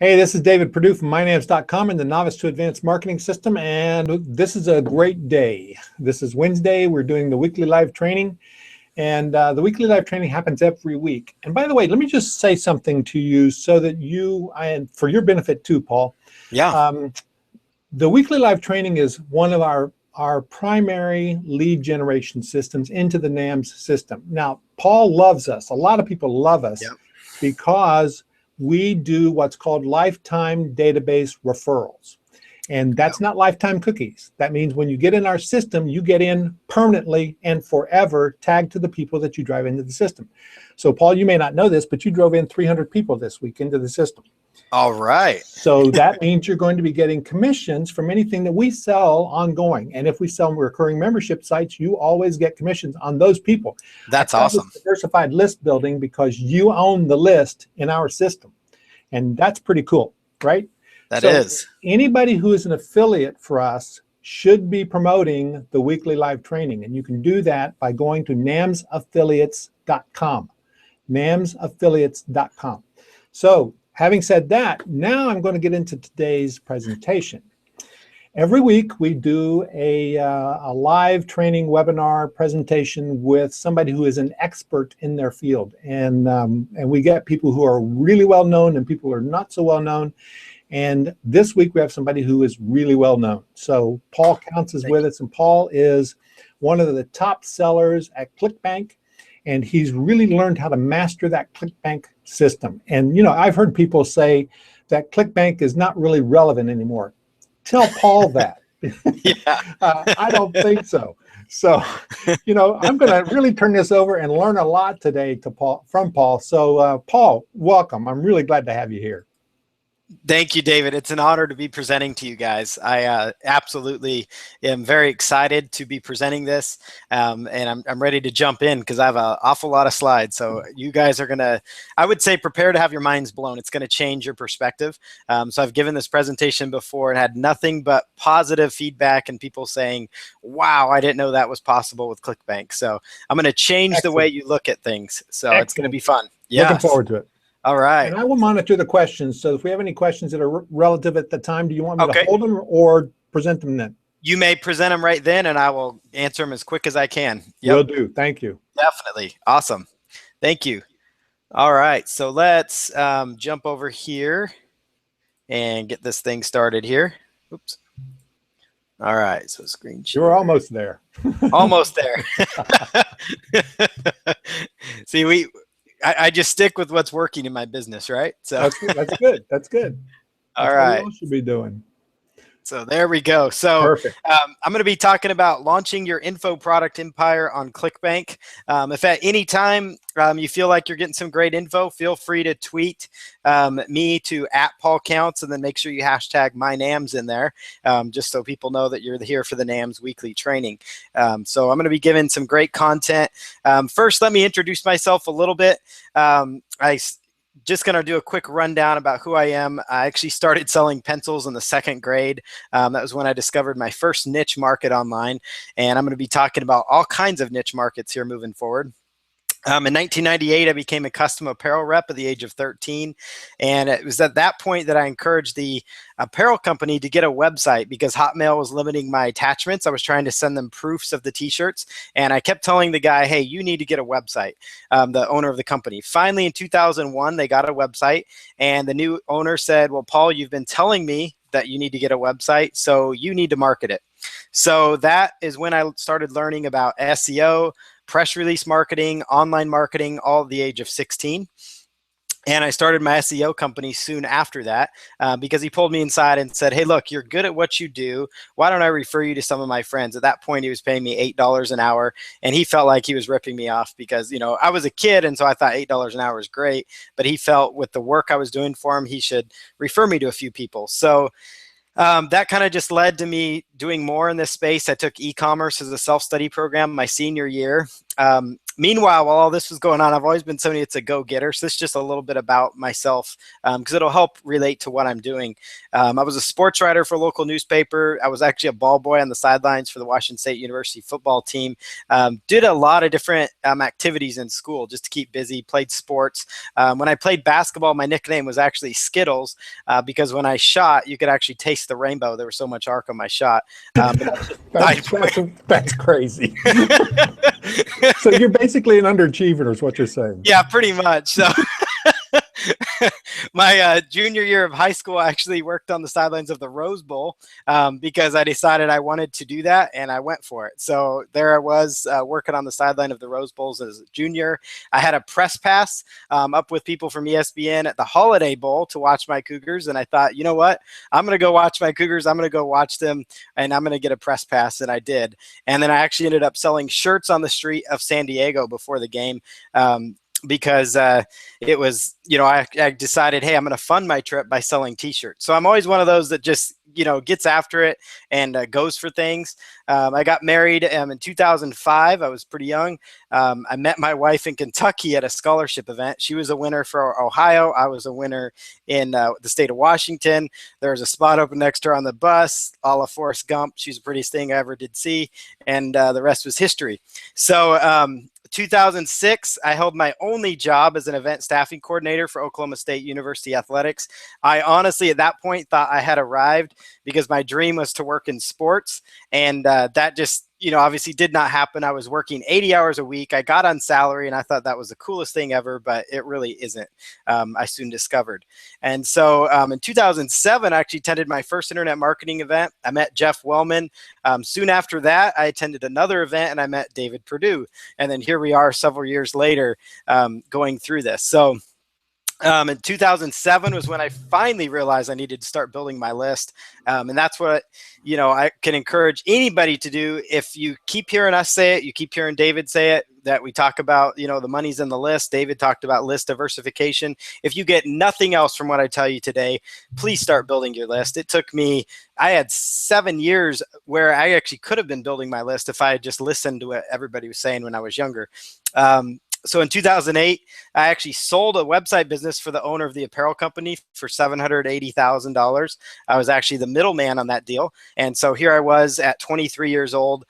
Hey, this is David Perdue from MyNAMS.com and the Novice to Advanced Marketing System, and this is a great day. This is Wednesday. We're doing the weekly live training, and the weekly live training happens every week. And by the way, let me just say something to you so that and for your benefit too, Paul. Yeah. The weekly live training is one of our primary lead generation systems into the NAMS system. Now, Paul loves us. A lot of people love us because we do what's called lifetime database referrals. And that's not lifetime cookies. That means when you get in our system, you get in permanently and forever tagged to the people that you drive into the system. So Paul, you may not know this, but you drove in 300 people this week into the system. All right. So that means you're going to be getting commissions from anything that we sell ongoing. And if we sell recurring membership sites, you always get commissions on those people. That's awesome. Diversified list building because you own the list in our system. And that's pretty cool, right? That is. Anybody who is an affiliate for us should be promoting the weekly live training. And you can do that by going to namsaffiliates.com. namsaffiliates.com. So having said that, now I'm going to get into today's presentation. Every week we do a live training webinar presentation with somebody who is an expert in their field. And we get people who are really well known and people who are not so well known. And this week we have somebody who is really well known. So Paul Counts is with us, and Paul is one of the top sellers at Clickbank. And he's really learned how to master that Clickbank system. And, you know, I've heard people say that Clickbank is not really relevant anymore. Tell Paul that. I don't think so. So, you know, I'm going to really turn this over and learn a lot today from Paul. So, Paul, welcome. I'm really glad to have you here. Thank you, David. It's an honor to be presenting to you guys. I absolutely am very excited to be presenting this, and I'm ready to jump in because I have an awful lot of slides. So you guys are going to, I would say, prepare to have your minds blown. It's going to change your perspective. So I've given this presentation before and had nothing but positive feedback and people saying, wow, I didn't know that was possible with Clickbank. So I'm going to change the way you look at things. So it's going to be fun. Yeah. Looking forward to it. All right. And I will monitor the questions. So if we have any questions that are relative at the time, do you want me to hold them or present them then? You may present them right then, and I will answer them as quick as I can. Will do. Thank you. Definitely. Awesome. Thank you. All right. So let's jump over here and get this thing started here. Oops. All right. So screen share. You're almost there. Almost there. See, I just stick with what's working in my business, right? So that's good. That's good. All right. What else should be doing? So there we go. So perfect. I'm going to be talking about launching your info product empire on Clickbank. If at any time you feel like you're getting some great info, feel free to tweet me to @PaulCounts, and then make sure you hashtag MyNAMS in there, just so people know that you're here for the NAMS weekly training. So I'm going to be giving some great content. First, let me introduce myself a little bit. Just going to do a quick rundown about who I am. I actually started selling pencils in the 2nd grade. That was when I discovered my first niche market online. And I'm going to be talking about all kinds of niche markets here moving forward. In 1998, I became a custom apparel rep at the age of 13. And it was at that point that I encouraged the apparel company to get a website because Hotmail was limiting my attachments. I was trying to send them proofs of the t-shirts. And I kept telling the guy, hey, you need to get a website, the owner of the company. Finally, in 2001, they got a website. And the new owner said, well, Paul, you've been telling me that you need to get a website, so you need to market it. So that is when I started learning about SEO, press release marketing, online marketing, all at the age of 16. And I started my SEO company soon after that because he pulled me inside and said, hey, look, you're good at what you do. Why don't I refer you to some of my friends? At that point, he was paying me $8 an hour. And he felt like he was ripping me off because, you know, I was a kid. And so I thought $8 an hour is great. But he felt with the work I was doing for him, he should refer me to a few people. So that kind of just led to me doing more in this space. I took e-commerce as a self-study program my senior year. Meanwhile, while all this was going on, I've always been somebody that's a go-getter. So this is just a little bit about myself, because it'll help relate to what I'm doing. I was a sports writer for a local newspaper. I was actually a ball boy on the sidelines for the Washington State University football team. Did a lot of different activities in school just to keep busy, played sports. When I played basketball, my nickname was actually Skittles, because when I shot, you could actually taste the rainbow. There was so much arc on my shot. That's crazy. So you're basically an underachiever is what you're saying. Yeah, pretty much. So my junior year of high school, I actually worked on the sidelines of the Rose Bowl, because I decided I wanted to do that, and I went for it. So there I was, working on the sideline of the Rose Bowls as a junior. I had a press pass up with people from ESPN at the Holiday Bowl to watch my Cougars, and I thought, you know what? I'm going to go watch my Cougars. I'm going to go watch them, and I'm going to get a press pass, and I did. And then I actually ended up selling shirts on the street of San Diego before the game. Because it was, I decided, hey, I'm going to fund my trip by selling t-shirts. So I'm always one of those that just, gets after it and goes for things. I got married in 2005. I was pretty young. I met my wife in Kentucky at a scholarship event. She was a winner for Ohio. I was a winner in the state of Washington. There was a spot open next to her on the bus, a la Forrest Gump. She's the prettiest thing I ever did see. And the rest was history. So 2006, I held my only job as an event staffing coordinator for Oklahoma State University Athletics. I honestly, at that point, thought I had arrived because my dream was to work in sports. And that just, obviously did not happen. I was working 80 hours a week. I got on salary, and I thought that was the coolest thing ever, but it really isn't. I soon discovered. And so in 2007, I actually attended my first internet marketing event. I met Jeff Wellman. Soon after that, I attended another event, and I met David Perdue. And then here we are several years later, going through this. So in 2007 was when I finally realized I needed to start building my list. And that's what, I can encourage anybody to do. If you keep hearing us say it, you keep hearing David say it, that we talk about, the money's in the list. David talked about list diversification. If you get nothing else from what I tell you today, please start building your list. It took me, I had 7 years where I actually could have been building my list if I had just listened to what everybody was saying when I was younger. So in 2008, I actually sold a website business for the owner of the apparel company for $780,000. I was actually the middleman on that deal. And so here I was at 23 years old,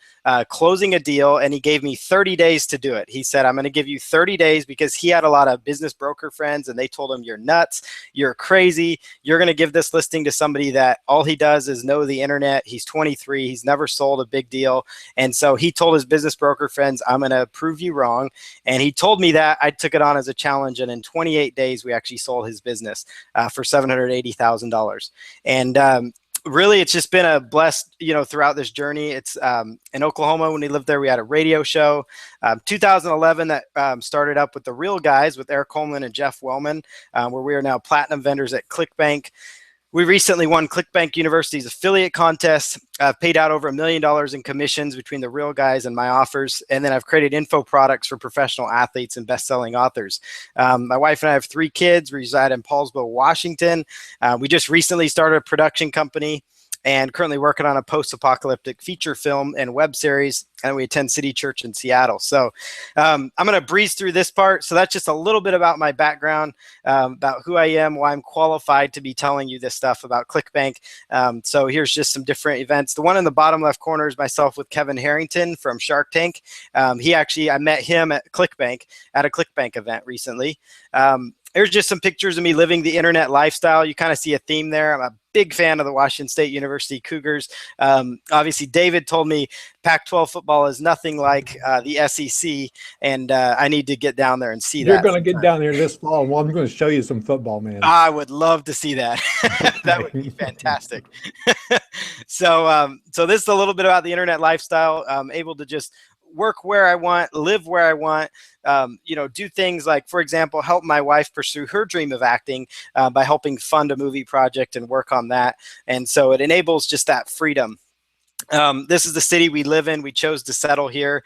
closing a deal, and he gave me 30 days to do it. He said, I'm going to give you 30 days because he had a lot of business broker friends, and they told him, you're nuts, you're crazy, you're going to give this listing to somebody that all he does is know the internet. He's 23, he's never sold a big deal. And so he told his business broker friends, I'm going to prove you wrong. And he told me that. I took it on as a challenge, and in 28 days, we actually sold his business for $780,000. And really, it's just been a blessed, throughout this journey. It's in Oklahoma, when we lived there, we had a radio show. 2011, that started up with The Real Guys with Eric Coleman and Jeff Wellman, where we are now platinum vendors at Clickbank. We recently won Clickbank University's affiliate contest. I've paid out over $1 million in commissions between The Real Guys and my offers. And then I've created info products for professional athletes and best-selling authors. My wife and I have 3 kids. We reside in Paulsville, Washington. We just recently started a production company and currently working on a post-apocalyptic feature film and web series. And we attend City Church in Seattle. So I'm going to breeze through this part. So that's just a little bit about my background, about who I am, why I'm qualified to be telling you this stuff about Clickbank. So here's just some different events. The one in the bottom left corner is myself with Kevin Harrington from Shark Tank. I met him at Clickbank at a Clickbank event recently. Here's just some pictures of me living the internet lifestyle. You kind of see a theme there. I'm a big fan of the Washington State University Cougars. Obviously, David told me Pac-12 football is nothing like the SEC, and I need to get down there and see that. You're going to get down there this fall. Well, I'm going to show you some football, man. I would love to see that. That would be fantastic. So this is a little bit about the internet lifestyle. I'm able to just work where I want, live where I want, do things like, for example, help my wife pursue her dream of acting by helping fund a movie project and work on that. And so it enables just that freedom. This is the city we live in. We chose to settle here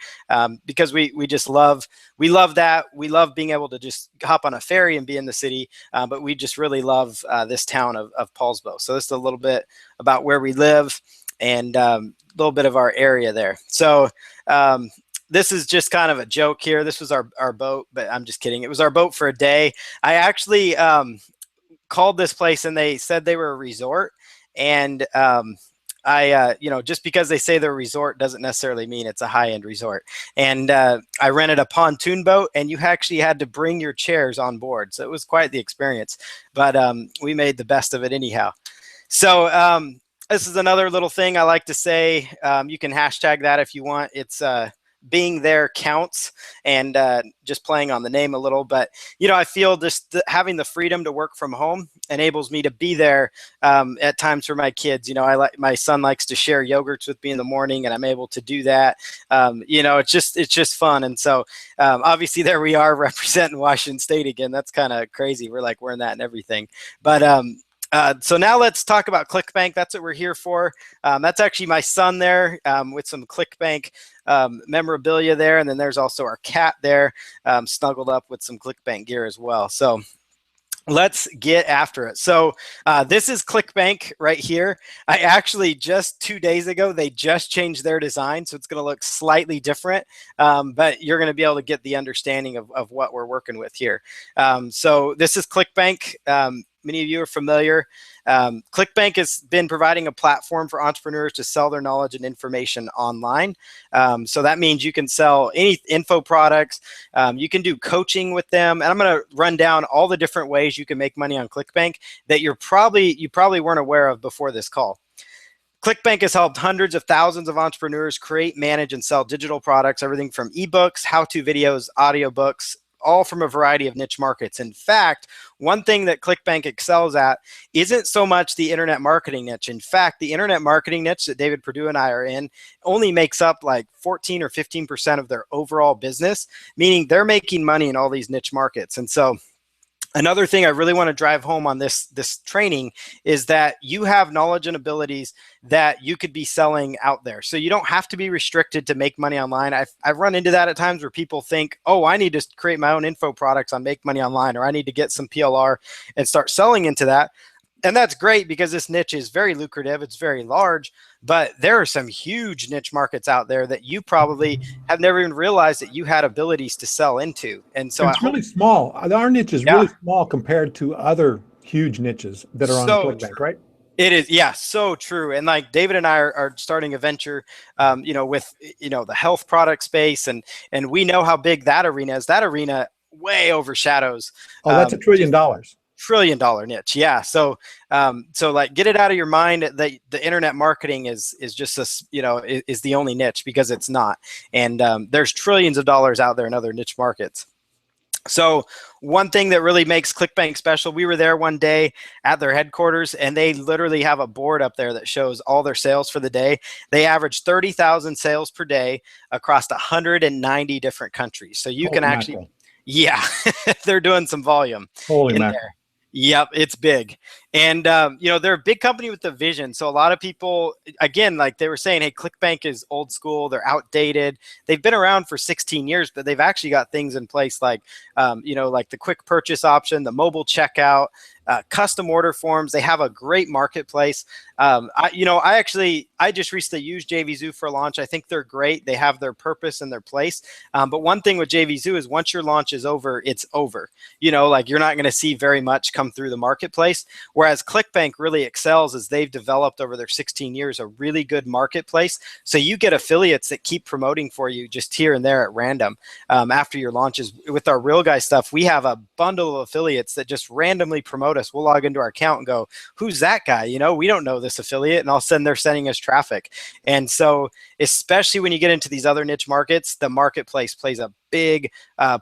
because we just love that. We love being able to just hop on a ferry and be in the city, but we just really love this town of Paulsville. So this is a little bit about where we live and a little bit of our area there. So this is just kind of a joke here. This was our boat, but I'm just kidding. It was our boat for a day. I actually called this place and they said they were a resort. And you know, just because they say they're a resort doesn't necessarily mean it's a high-end resort. And I rented a pontoon boat, and you actually had to bring your chairs on board. So it was quite the experience, but we made the best of it anyhow. So this is another little thing I like to say. You can hashtag that if you want. It's being there counts, and just playing on the name a little. But, you know, I feel just having the freedom to work from home enables me to be there at times for my kids. You know, my son likes to share yogurts with me in the morning, and I'm able to do that. You know, it's just fun. And so obviously there we are representing Washington State again. That's kind of crazy. We're like wearing that and everything. But so now let's talk about Clickbank. That's what we're here for. That's actually my son there with some Clickbank memorabilia there. And then there's also our cat there snuggled up with some Clickbank gear as well. So let's get after it. So this is Clickbank right here. I actually just 2 days ago, they just changed their design. So it's going to look slightly different, but you're going to be able to get the understanding of what we're working with here. So this is Clickbank. Many of you are familiar. Clickbank has been providing a platform for entrepreneurs to sell their knowledge and information online. So that means you can sell any info products. You can do coaching with them. And I'm going to run down all the different ways you can make money on Clickbank that you probably weren't aware of before this call. Clickbank has helped hundreds of thousands of entrepreneurs create, manage, and sell digital products, everything from ebooks, how-to videos, audiobooks, all from a variety of niche markets. In fact, one thing that Clickbank excels at isn't so much the internet marketing niche. In fact, the internet marketing niche that David Perdue and I are in only makes up like 14 or 15% of their overall business, meaning they're making money in all these niche markets. And so another thing I really want to drive home on this training is that you have knowledge and abilities that you could be selling out there. So you don't have to be restricted to make money online. I've run into that at times where people think, oh, I need to create my own info products on Make Money Online, or I need to get some PLR and start selling into that. And that's great because this niche is very lucrative. It's very large, but there are some huge niche markets out there that you probably have never even realized that you had abilities to sell into. And so it's really small. Our niche is really small compared to other huge niches that are on Clickbank, right? It is, yeah, so true. And like David and I are starting a venture, you know, with, you know, the health product space, and we know how big that arena is. That arena way overshadows. Oh, that's $1 trillion. Trillion-dollar niche. Yeah. So so like get it out of your mind that the internet marketing is just a, you know, is the only niche, because it's not. And there's trillions of dollars out there in other niche markets. So one thing that really makes Clickbank special, we were there one day at their headquarters, and they literally have a board up there that shows all their sales for the day. They average 30,000 sales per day across 190 different countries. So you can actually, yeah, they're doing some volume in there. Yep, it's big. And, you know, they're a big company with a vision. So a lot of people, again, like they were saying, hey, Clickbank is old school. They're outdated. They've been around for 16 years, but they've actually got things in place like, you know, like the quick purchase option, the mobile checkout, custom order forms. They have a great marketplace. I just recently used JVZoo for a launch. I think they're great. They have their purpose and their place. But one thing with JVZoo is once your launch is over, it's over. You know, like you're not going to see very much come through the marketplace. Whereas Clickbank really excels as they've developed over their 16 years a really good marketplace. So you get affiliates that keep promoting for you just here and there at random after your launches. With our Real Guy stuff, we have a bundle of affiliates that just randomly promote us. We'll log into our account and go, who's that guy? You know, we don't know this affiliate. And all of a sudden they're sending us traffic. And so especially when you get into these other niche markets, the marketplace plays a big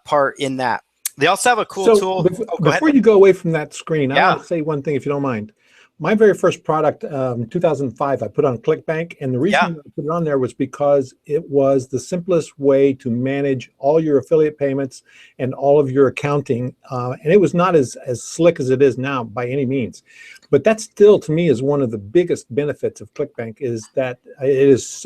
part in that. They also have a cool tool. Before you go away from that screen, I want to say one thing, if you don't mind. My very first product, 2005, I put on Clickbank, and the reason I put it on there was because it was the simplest way to manage all your affiliate payments and all of your accounting, and it was not as slick as it is now by any means. But that still, to me, is one of the biggest benefits of Clickbank, is that it is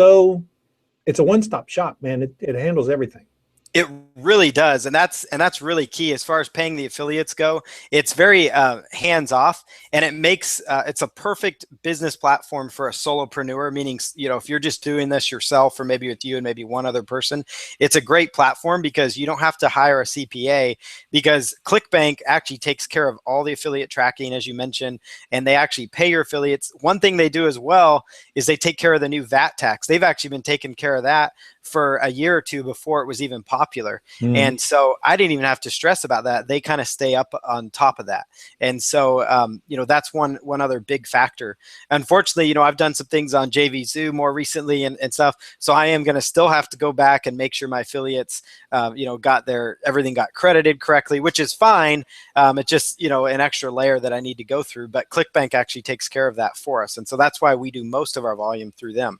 it's a one-stop shop, man. It handles everything. It really does, and that's really key as far as paying the affiliates go. It's very hands off, and it makes it's a perfect business platform for a solopreneur. Meaning, if you're just doing this yourself, or maybe with you and maybe one other person, it's a great platform because you don't have to hire a CPA. Because Clickbank actually takes care of all the affiliate tracking, as you mentioned, and they actually pay your affiliates. One thing they do as well is they take care of the new VAT tax. They've actually been taking care of that for a year or two before it was even popular. And so I didn't even have to stress about that. They kind of stay up on top of that. And so, that's one other big factor. Unfortunately, I've done some things on JVZoo more recently and stuff. So I am going to still have to go back and make sure my affiliates, got everything got credited correctly, which is fine. It's just, an extra layer that I need to go through. But Clickbank actually takes care of that for us. And so that's why we do most of our volume through them.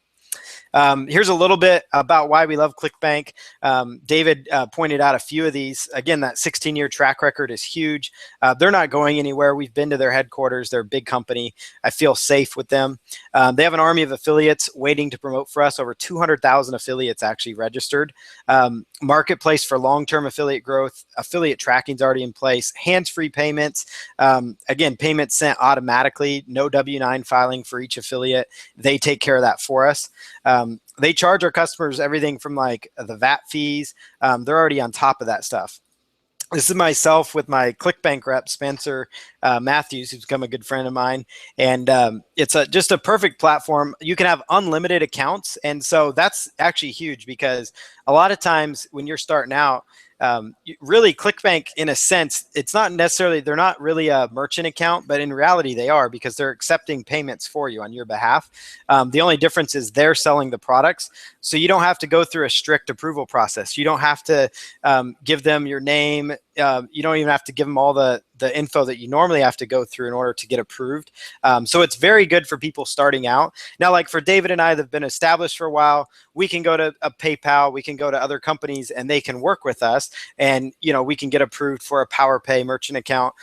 Here's a little bit about why we love Clickbank. David pointed out a few of these. Again, that 16-year track record is huge. They're not going anywhere. We've been to their headquarters. They're a big company. I feel safe with them. They have an army of affiliates waiting to promote for us. Over 200,000 affiliates actually registered. Marketplace for long-term affiliate growth. Affiliate tracking is already in place. Hands-free payments. Again, payments sent automatically. No W-9 filing for each affiliate. They take care of that for us. They charge our customers everything from like the VAT fees. They're already on top of that stuff. This is myself with my Clickbank rep, Spencer Matthews, who's become a good friend of mine. And it's just a perfect platform. You can have unlimited accounts. And so that's actually huge because a lot of times when you're starting out, really Clickbank, in a sense, it's not necessarily, they're not really a merchant account, but in reality they are, because they're accepting payments for you on your behalf. The only difference is they're selling the products. So you don't have to go through a strict approval process. You don't have to give them your name. You don't even have to give them all the info that you normally have to go through in order to get approved. So it's very good for people starting out. Now, like for David and I that have been established for a while, we can go to a PayPal, we can go to other companies and they can work with us, and we can get approved for a PowerPay merchant account.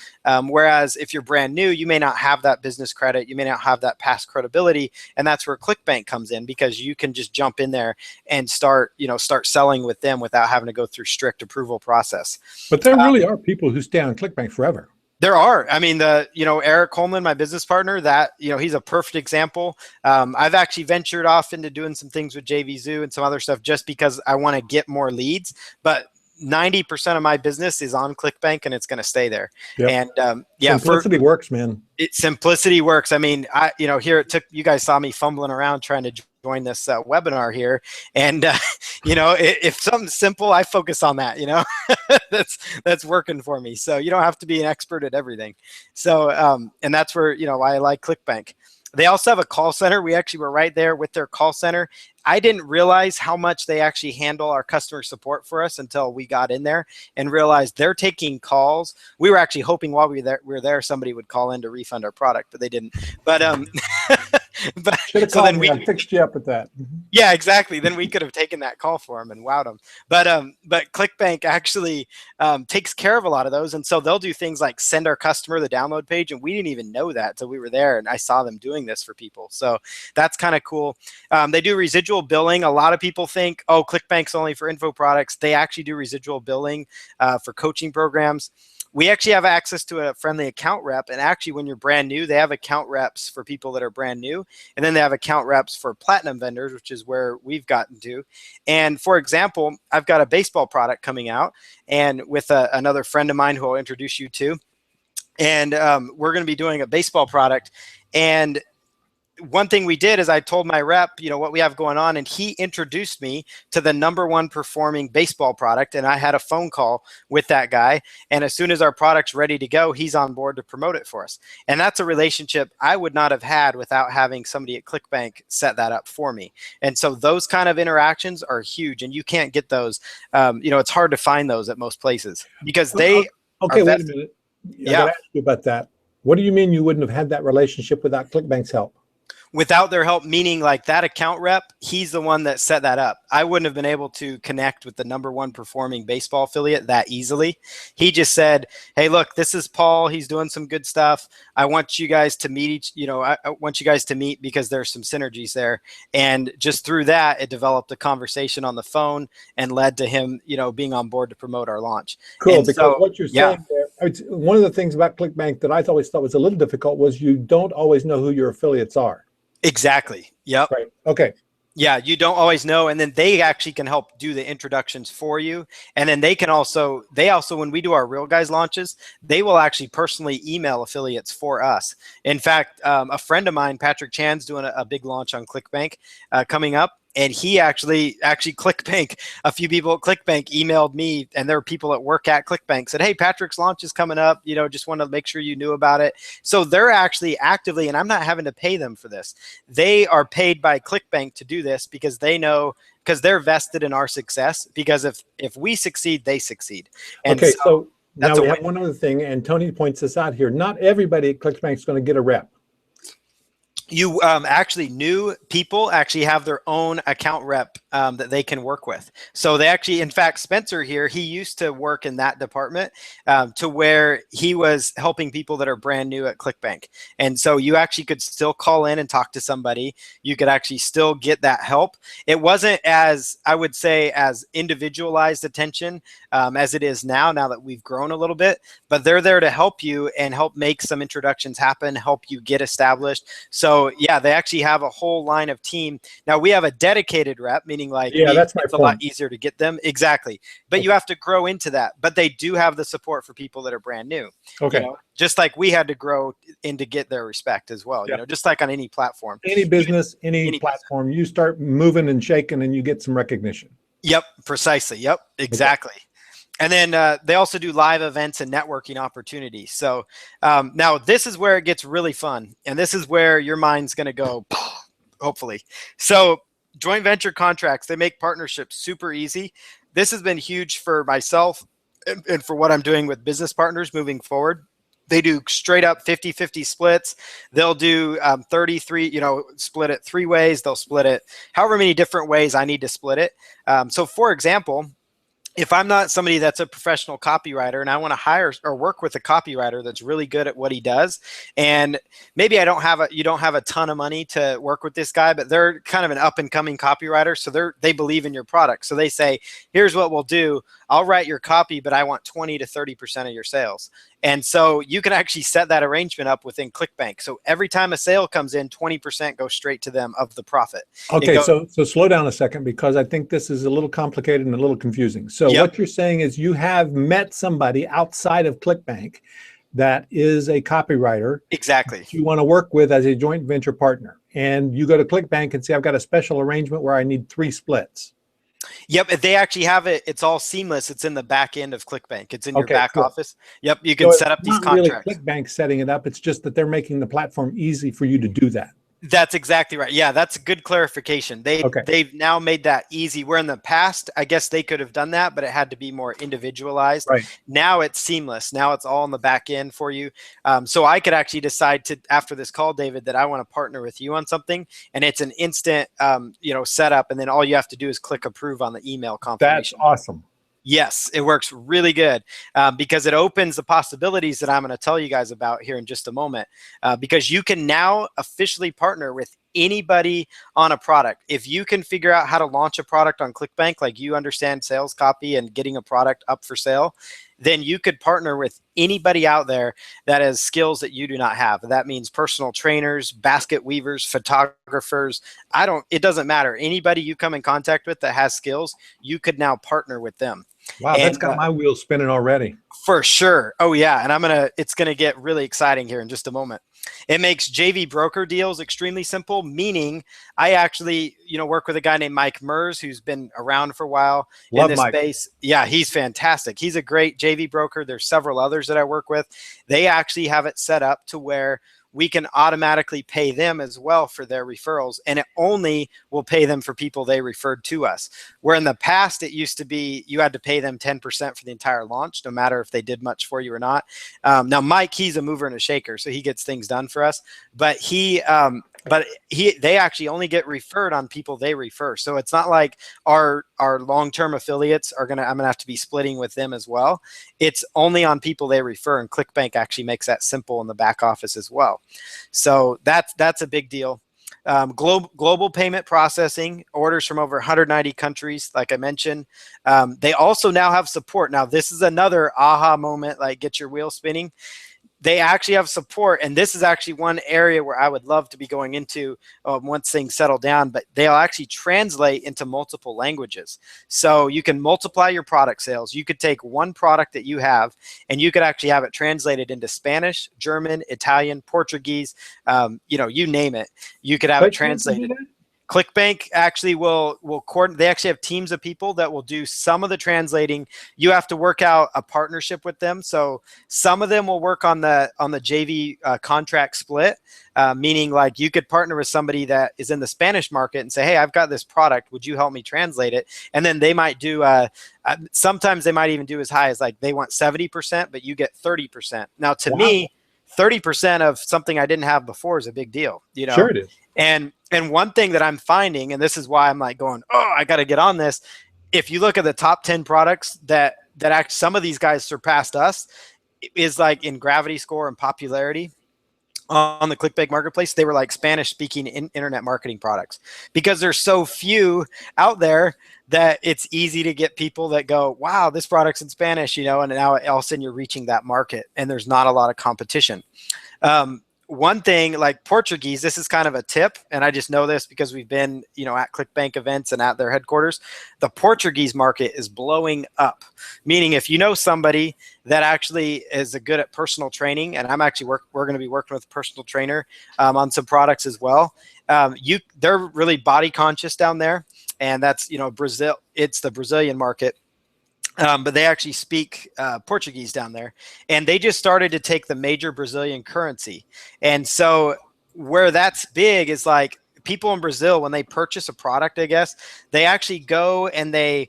Whereas if you're brand new, you may not have that business credit, you may not have that past credibility, and that's where Clickbank comes in, because you can just jump in there and start selling with them without having to go through strict approval process. But there really are people who stay on Clickbank forever. There are. I mean, Eric Coleman, my business partner, that, he's a perfect example. I've actually ventured off into doing some things with JVZoo and some other stuff just because I want to get more leads. But 90% of my business is on Clickbank, and it's going to stay there. Yep. And simplicity works, man. Simplicity works. I mean, here it took, you guys saw me fumbling around trying to join this webinar here, and if something's simple, I focus on that. That's working for me. So you don't have to be an expert at everything. So and that's where why I like Clickbank. They also have a call center. We actually were right there with their call center. I didn't realize how much they actually handle our customer support for us until we got in there and realized they're taking calls. We were actually hoping while we were there somebody would call in to refund our product, but they didn't. But but should have called me. I fixed you up with that. Yeah, exactly. Then we could have taken that call for them and wowed them. But Clickbank actually takes care of a lot of those, and so they'll do things like send our customer the download page, and we didn't even know that until we were there, and I saw them doing this for people. So that's kind of cool. They do residual billing. A lot of people think, oh, Clickbank's only for info products. They actually do residual billing for coaching programs. We actually have access to a friendly account rep. And actually, when you're brand new, they have account reps for people that are brand new. And then they have account reps for platinum vendors, which is where we've gotten to. And for example, I've got a baseball product coming out, and with another friend of mine who I'll introduce you to. And we're going to be doing a baseball product. And one thing we did is I told my rep, what we have going on, and he introduced me to the #1 performing baseball product. And I had a phone call with that guy. And as soon as our product's ready to go, he's on board to promote it for us. And that's a relationship I would not have had without having somebody at Clickbank set that up for me. And so those kind of interactions are huge, and you can't get those. It's hard to find those at most places because they okay, wait a minute. I gotta ask you about that. What do you mean you wouldn't have had that relationship without Clickbank's help? Without their help, meaning like that account rep, he's the one that set that up. I wouldn't have been able to connect with the #1 performing baseball affiliate that easily. He just said, hey, look, this is Paul. He's doing some good stuff. I want you guys to meet I want you guys to meet because there's some synergies there. And just through that, it developed a conversation on the phone and led to him, being on board to promote our launch. Cool, and because so, what you're saying there, one of the things about Clickbank that I always thought was a little difficult was you don't always know who your affiliates are. Exactly. Yep. Right. Okay. Yeah, you don't always know, and then they actually can help do the introductions for you. And then they also, when we do our Real Guys launches, they will actually personally email affiliates for us. In fact, a friend of mine, Patrick Chan's doing a big launch on Clickbank coming up. And he actually Clickbank, a few people at Clickbank emailed me, and there were people at work at Clickbank said, hey, Patrick's launch is coming up, just want to make sure you knew about it. So they're actually actively, and I'm not having to pay them for this. They are paid by Clickbank to do this because they know, because they're vested in our success, because if we succeed, they succeed. And okay, so now we have one other thing, and Tony points this out here. Not everybody at Clickbank is going to get a rep. You actually, new people actually have their own account rep that they can work with. So they actually, in fact, Spencer here, he used to work in that department to where he was helping people that are brand new at Clickbank. And so you actually could still call in and talk to somebody. You could actually still get that help. It wasn't as, I would say, as individualized attention as it is now that we've grown a little bit, but they're there to help you and help make some introductions happen, help you get established. So yeah, they actually have a whole line of team. Now we have a dedicated rep, meaning like, that's my it's point. A lot easier to get them. Exactly. But you have to grow into that. But they do have the support for people that are brand new. Okay. Just like we had to grow in to get their respect as well, just like on any platform. Any business, any platform, you start moving and shaking and you get some recognition. Yep, precisely. Yep, exactly. Okay. And then they also do live events and networking opportunities. So now this is where it gets really fun. And this is where your mind's going to go, hopefully. So joint venture contracts, they make partnerships super easy. This has been huge for myself and for what I'm doing with business partners moving forward. They do straight up 50-50 splits. They'll do 33, split it 3 ways. They'll split it however many different ways I need to split it. So for example, if I'm not somebody that's a professional copywriter and I want to hire or work with a copywriter that's really good at what he does, and maybe you don't have a ton of money to work with this guy, but they're kind of an up and coming copywriter. So they believe in your product. So they say, here's what we'll do. I'll write your copy, but I want 20 to 30% of your sales. And so you can actually set that arrangement up within Clickbank. So every time a sale comes in, 20% goes straight to them of the profit. Okay, so slow down a second, because I think this is a little complicated and a little confusing. So what you're saying is you have met somebody outside of Clickbank that is a copywriter. Exactly. You want to work with as a joint venture partner. And you go to Clickbank and say, I've got a special arrangement where I need 3 splits. Yep, they actually have it. It's all seamless. It's in the back end of Clickbank. It's in your back office. Yep, you can set up these contracts. Really Clickbank setting it up. It's just that they're making the platform easy for you to do that. That's exactly right. Yeah, that's a good clarification. They've now made that easy. Where in the past, I guess they could have done that, but it had to be more individualized. Right. Now it's seamless. Now it's all on the back end for you. So I could actually decide to, after this call, David, that I want to partner with you on something, and it's an instant, setup, and then all you have to do is click approve on the email confirmation. That's awesome. Yes, it works really good because it opens the possibilities that I'm going to tell you guys about here in just a moment, because you can now officially partner with anybody on a product. If you can figure out how to launch a product on Clickbank, like you understand sales copy and getting a product up for sale, then you could partner with anybody out there that has skills that you do not have. That means personal trainers, basket weavers, photographers. It doesn't matter. Anybody you come in contact with that has skills, you could now partner with them. Wow, that's got my wheels spinning already. For sure. Oh yeah, and it's gonna get really exciting here in just a moment. It makes JV broker deals extremely simple, meaning I actually, work with a guy named Mike Mers, who's been around for a while in this space. Yeah, he's fantastic. He's a great JV broker. There's several others that I work with. They actually have it set up to where we can automatically pay them as well for their referrals, and it only will pay them for people they referred to us. Where in the past it used to be you had to pay them 10% for the entire launch, no matter if they did much for you or not. Now Mike, he's a mover and a shaker, so he gets things done for us, but they actually only get referred on people they refer. So it's not like our long-term affiliates I'm gonna have to be splitting with them as well. It's only on people they refer, and Clickbank actually makes that simple in the back office as well. So that's a big deal. Global payment processing, orders from over 190 countries, like I mentioned. They also now have support. Now this is another aha moment, like get your wheels spinning. They actually have support, and this is actually one area where I would love to be going into once things settle down, but they'll actually translate into multiple languages. So you can multiply your product sales. You could take one product that you have, and you could actually have it translated into Spanish, German, Italian, Portuguese, you name it. You could have it translated. Clickbank actually will coordinate. They actually have teams of people that will do some of the translating. You have to work out a partnership with them. So some of them will work on the JV contract split, meaning like you could partner with somebody that is in the Spanish market and say, hey, I've got this product. Would you help me translate it? And then they might do, sometimes they might even do as high as like they want 70%, but you get 30%. Now to me, 30% of something I didn't have before is a big deal. Sure it is. And one thing that I'm finding, and this is why I'm like going, oh, I got to get on this. If you look at the top 10 products that some of these guys surpassed us, is like in gravity score and popularity on the Clickbank marketplace, they were like Spanish speaking internet marketing products, because there's so few out there that it's easy to get people that go, wow, this product's in Spanish, and now all of a sudden you're reaching that market and there's not a lot of competition. One thing like Portuguese, this is kind of a tip, and I just know this because we've been, at Clickbank events and at their headquarters. The Portuguese market is blowing up, meaning if you know somebody that actually is good at personal training, and I'm actually we're going to be working with a personal trainer on some products as well. They're really body conscious down there, and that's Brazil. It's the Brazilian market. But they actually speak Portuguese down there, and they just started to take the major Brazilian currency. And so where that's big is like people in Brazil, when they purchase a product, I guess, they actually go and they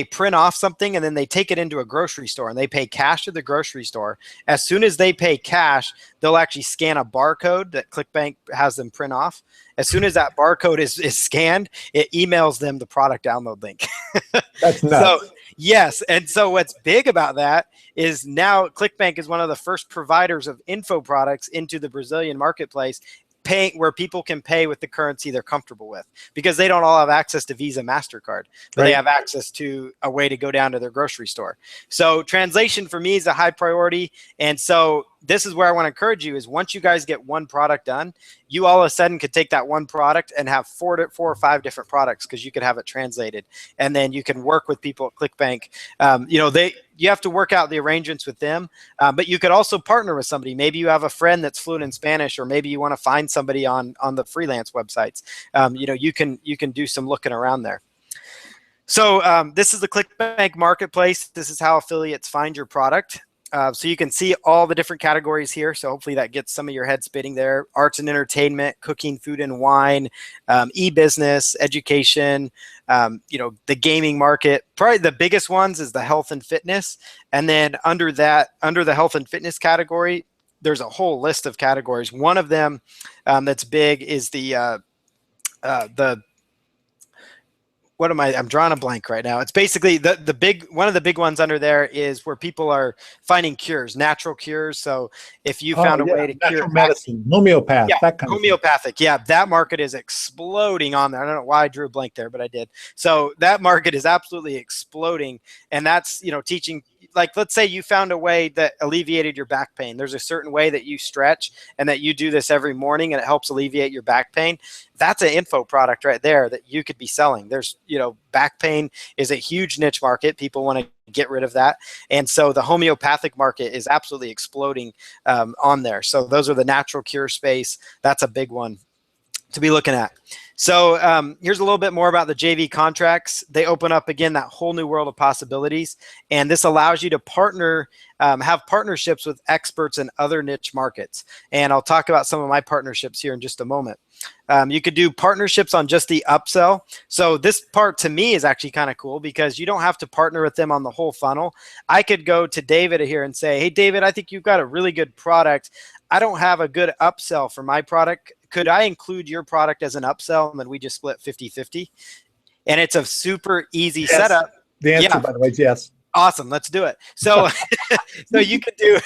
print off something and then they take it into a grocery store and they pay cash to the grocery store. As soon as they pay cash, they'll actually scan a barcode that Clickbank has them print off. As soon as that barcode is scanned, it emails them the product download link. That's nuts. So, yes. And so what's big about that is now Clickbank is one of the first providers of info products into the Brazilian marketplace, where people can pay with the currency they're comfortable with, because they don't all have access to Visa, MasterCard, but they have access to a way to go down to their grocery store. So translation for me is a high priority. And so this is where I want to encourage you is once you guys get one product done, you all of a sudden could take that one product and have four or five different products, because you could have it translated, and then you can work with people at Clickbank. You have to work out the arrangements with them, but you could also partner with somebody. Maybe you have a friend that's fluent in Spanish, or maybe you want to find somebody on the freelance websites. You can do some looking around there. So this is the Clickbank marketplace. This is how affiliates find your product. So you can see all the different categories here. So hopefully that gets some of your head spinning there. Arts and entertainment, cooking, food and wine, e-business, education, the gaming market. Probably the biggest ones is the health and fitness. And then under the health and fitness category, there's a whole list of categories. One of them that's big is I'm drawing a blank right now. It's basically one of the big ones under there is where people are finding cures, natural cures. So if you found a way to cure medicine, homeopath, that kind homeopathic, that market is exploding on there. I don't know why I drew a blank there, but I did. So that market is absolutely exploding, and that's teaching. Like, let's say you found a way that alleviated your back pain. There's a certain way that you stretch and that you do this every morning and it helps alleviate your back pain. That's an info product right there that you could be selling. There's, back pain is a huge niche market. People want to get rid of that. And so the homeopathic market is absolutely exploding on there. So those are the natural cure space. That's a big one. to be looking at. So here's a little bit more about the JV contracts. They open up, again, that whole new world of possibilities. And this allows you to partner, have partnerships with experts in other niche markets. And I'll talk about some of my partnerships here in just a moment. You could do partnerships on just the upsell. So this part to me is actually kind of cool because you don't have to partner with them on the whole funnel. I could go to David here and say, hey, David, I think you've got a really good product. I don't have a good upsell for my product. Could I include your product as an upsell? And then we just split 50-50. And it's a super easy setup. The answer, by the way, is yes. Awesome. Let's do it. So, so you could do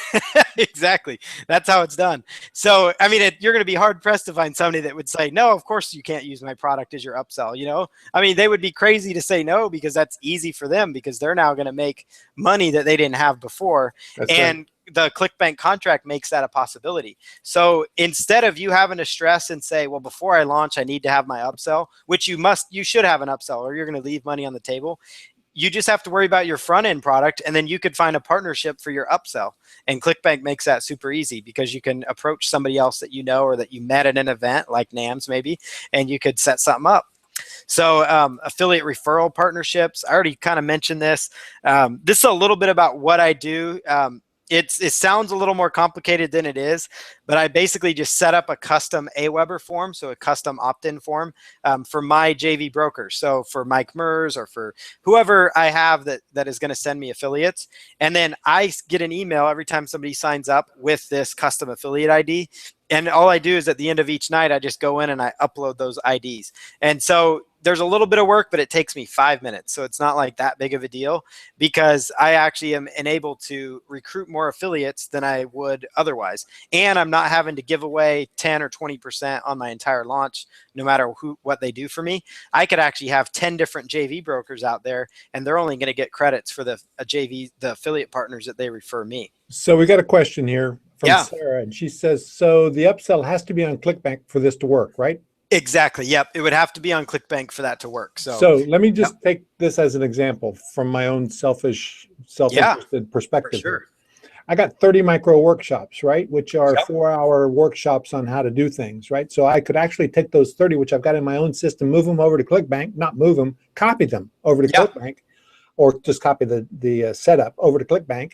exactly. That's how it's done. So, I mean, you're going to be hard pressed to find somebody that would say, no, of course you can't use my product as your upsell. You know, I mean, they would be crazy to say no because that's easy for them because they're now going to make money that they didn't have before. That's and right. The Clickbank contract makes that a possibility. So instead of you having to stress and say, well, before I launch, I need to have my upsell, which you should have an upsell or you're going to leave money on the table. You just have to worry about your front end product, and then you could find a partnership for your upsell. And Clickbank makes that super easy because you can approach somebody else that you know or that you met at an event like NAMS maybe, and you could set something up. So affiliate referral partnerships, I already kind of mentioned this. This is a little bit about what I do. It sounds a little more complicated than it is, but I basically just set up a custom Aweber form, so a custom opt-in form for my JV brokers. So for Mike Mers or for whoever I have that is going to send me affiliates. And then I get an email every time somebody signs up with this custom affiliate ID. And all I do is at the end of each night, I just go in and I upload those IDs. And so there's a little bit of work, but it takes me 5 minutes. So it's not like that big of a deal because I actually am enabled to recruit more affiliates than I would otherwise. And I'm not having to give away 10 or 20% on my entire launch, no matter what they do for me. I could actually have 10 different JV brokers out there, and they're only going to get credits for the affiliate partners that they refer me. So we got a question here from Yeah. Sarah, and she says, so the upsell has to be on Clickbank for this to work, right? Exactly. Yep. It would have to be on Clickbank for that to work. So let me just take this as an example from my own self-interested perspective. For sure. I got 30 micro workshops, right? Which are 4-hour workshops on how to do things, right? So I could actually take those 30, which I've got in my own system, move them over to Clickbank, not move them, copy them over to Clickbank, or just copy the setup over to Clickbank,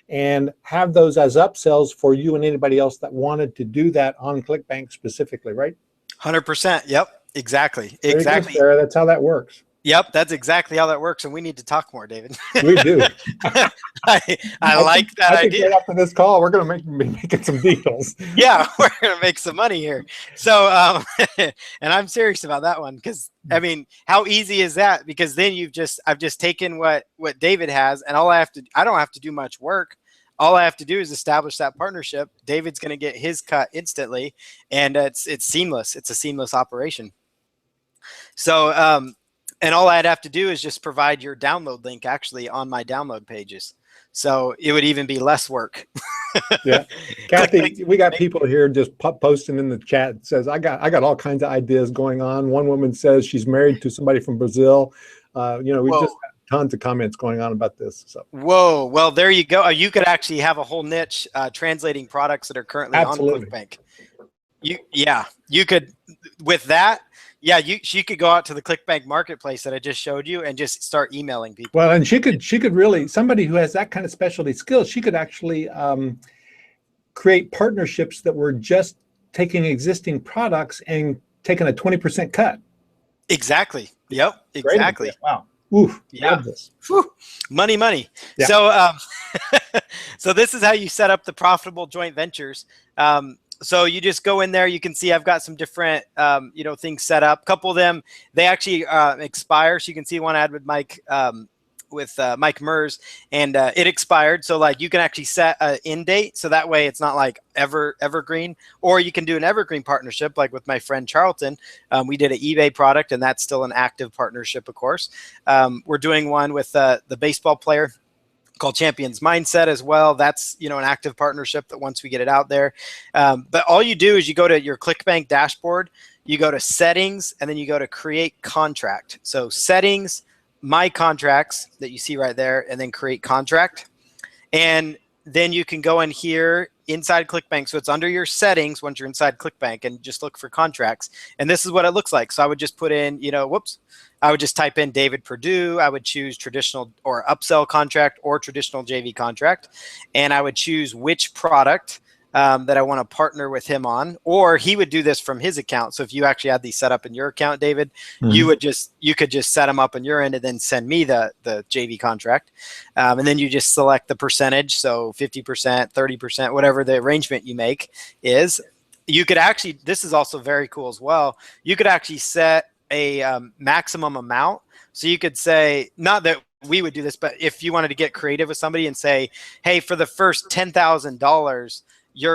and have those as upsells for you and anybody else that wanted to do that on Clickbank specifically, right? 100%. Yep. Exactly. There Exactly. You go, Sarah. That's how that works. Yep. That's exactly how that works. And we need to talk more, David. We do. I like that idea. Right after this call, we're going to be making some deals. Yeah, we're going to make some money here. So, and I'm serious about that one because, I mean, how easy is that? Because then I've just taken what David has, and I don't have to do much work. All I have to do is establish that partnership. David's going to get his cut instantly, and it's seamless. It's a seamless operation. So, and all I'd have to do is just provide your download link actually on my download pages. So it would even be less work. Yeah. Kathy, we got people here just posting in the chat. It says, I got all kinds of ideas going on. One woman says she's married to somebody from Brazil. We just tons of comments going on about this. So. Whoa. Well, there you go. You could actually have a whole niche translating products that are currently on Clickbank. You could, with that, she could go out to the Clickbank marketplace that I just showed you and just start emailing people. Well, and she could really, somebody who has that kind of specialty skills, she could actually create partnerships that were just taking existing products and taking a 20% cut. Exactly. Yep. Exactly. Wow. Ooh, yeah. Love this. Whew. Money. Yeah. So, so this is how you set up the profitable joint ventures. So you just go in there. You can see I've got some different, things set up. A couple of them, they actually expire. So you can see one I had with Mike Mers, and it expired. So like you can actually set an end date. So that way it's not like evergreen, or you can do an evergreen partnership like with my friend Charlton. We did an eBay product, and that's still an active partnership, of course. We're doing one with the baseball player called Champions Mindset as well. That's, an active partnership that once we get it out there. But all you do is you go to your Clickbank dashboard, you go to settings, and then you go to create contract. So settings, my contracts that you see right there, and then create contract. And then you can go in here inside Clickbank. So it's under your settings once you're inside Clickbank, and just look for contracts. And this is what it looks like. So I would just put in, I would just type in David Perdue. I would choose traditional or upsell contract or traditional JV contract. And I would choose which product that I want to partner with him on, or he would do this from his account. So if you actually had these set up in your account, David, you could just set them up on your end and then send me the JV contract. And then you just select the percentage. So 50%, 30%, whatever the arrangement you make is. You could actually, this is also very cool as well. You could actually set a maximum amount. So you could say, not that we would do this, but if you wanted to get creative with somebody and say, hey, for the first $10,000,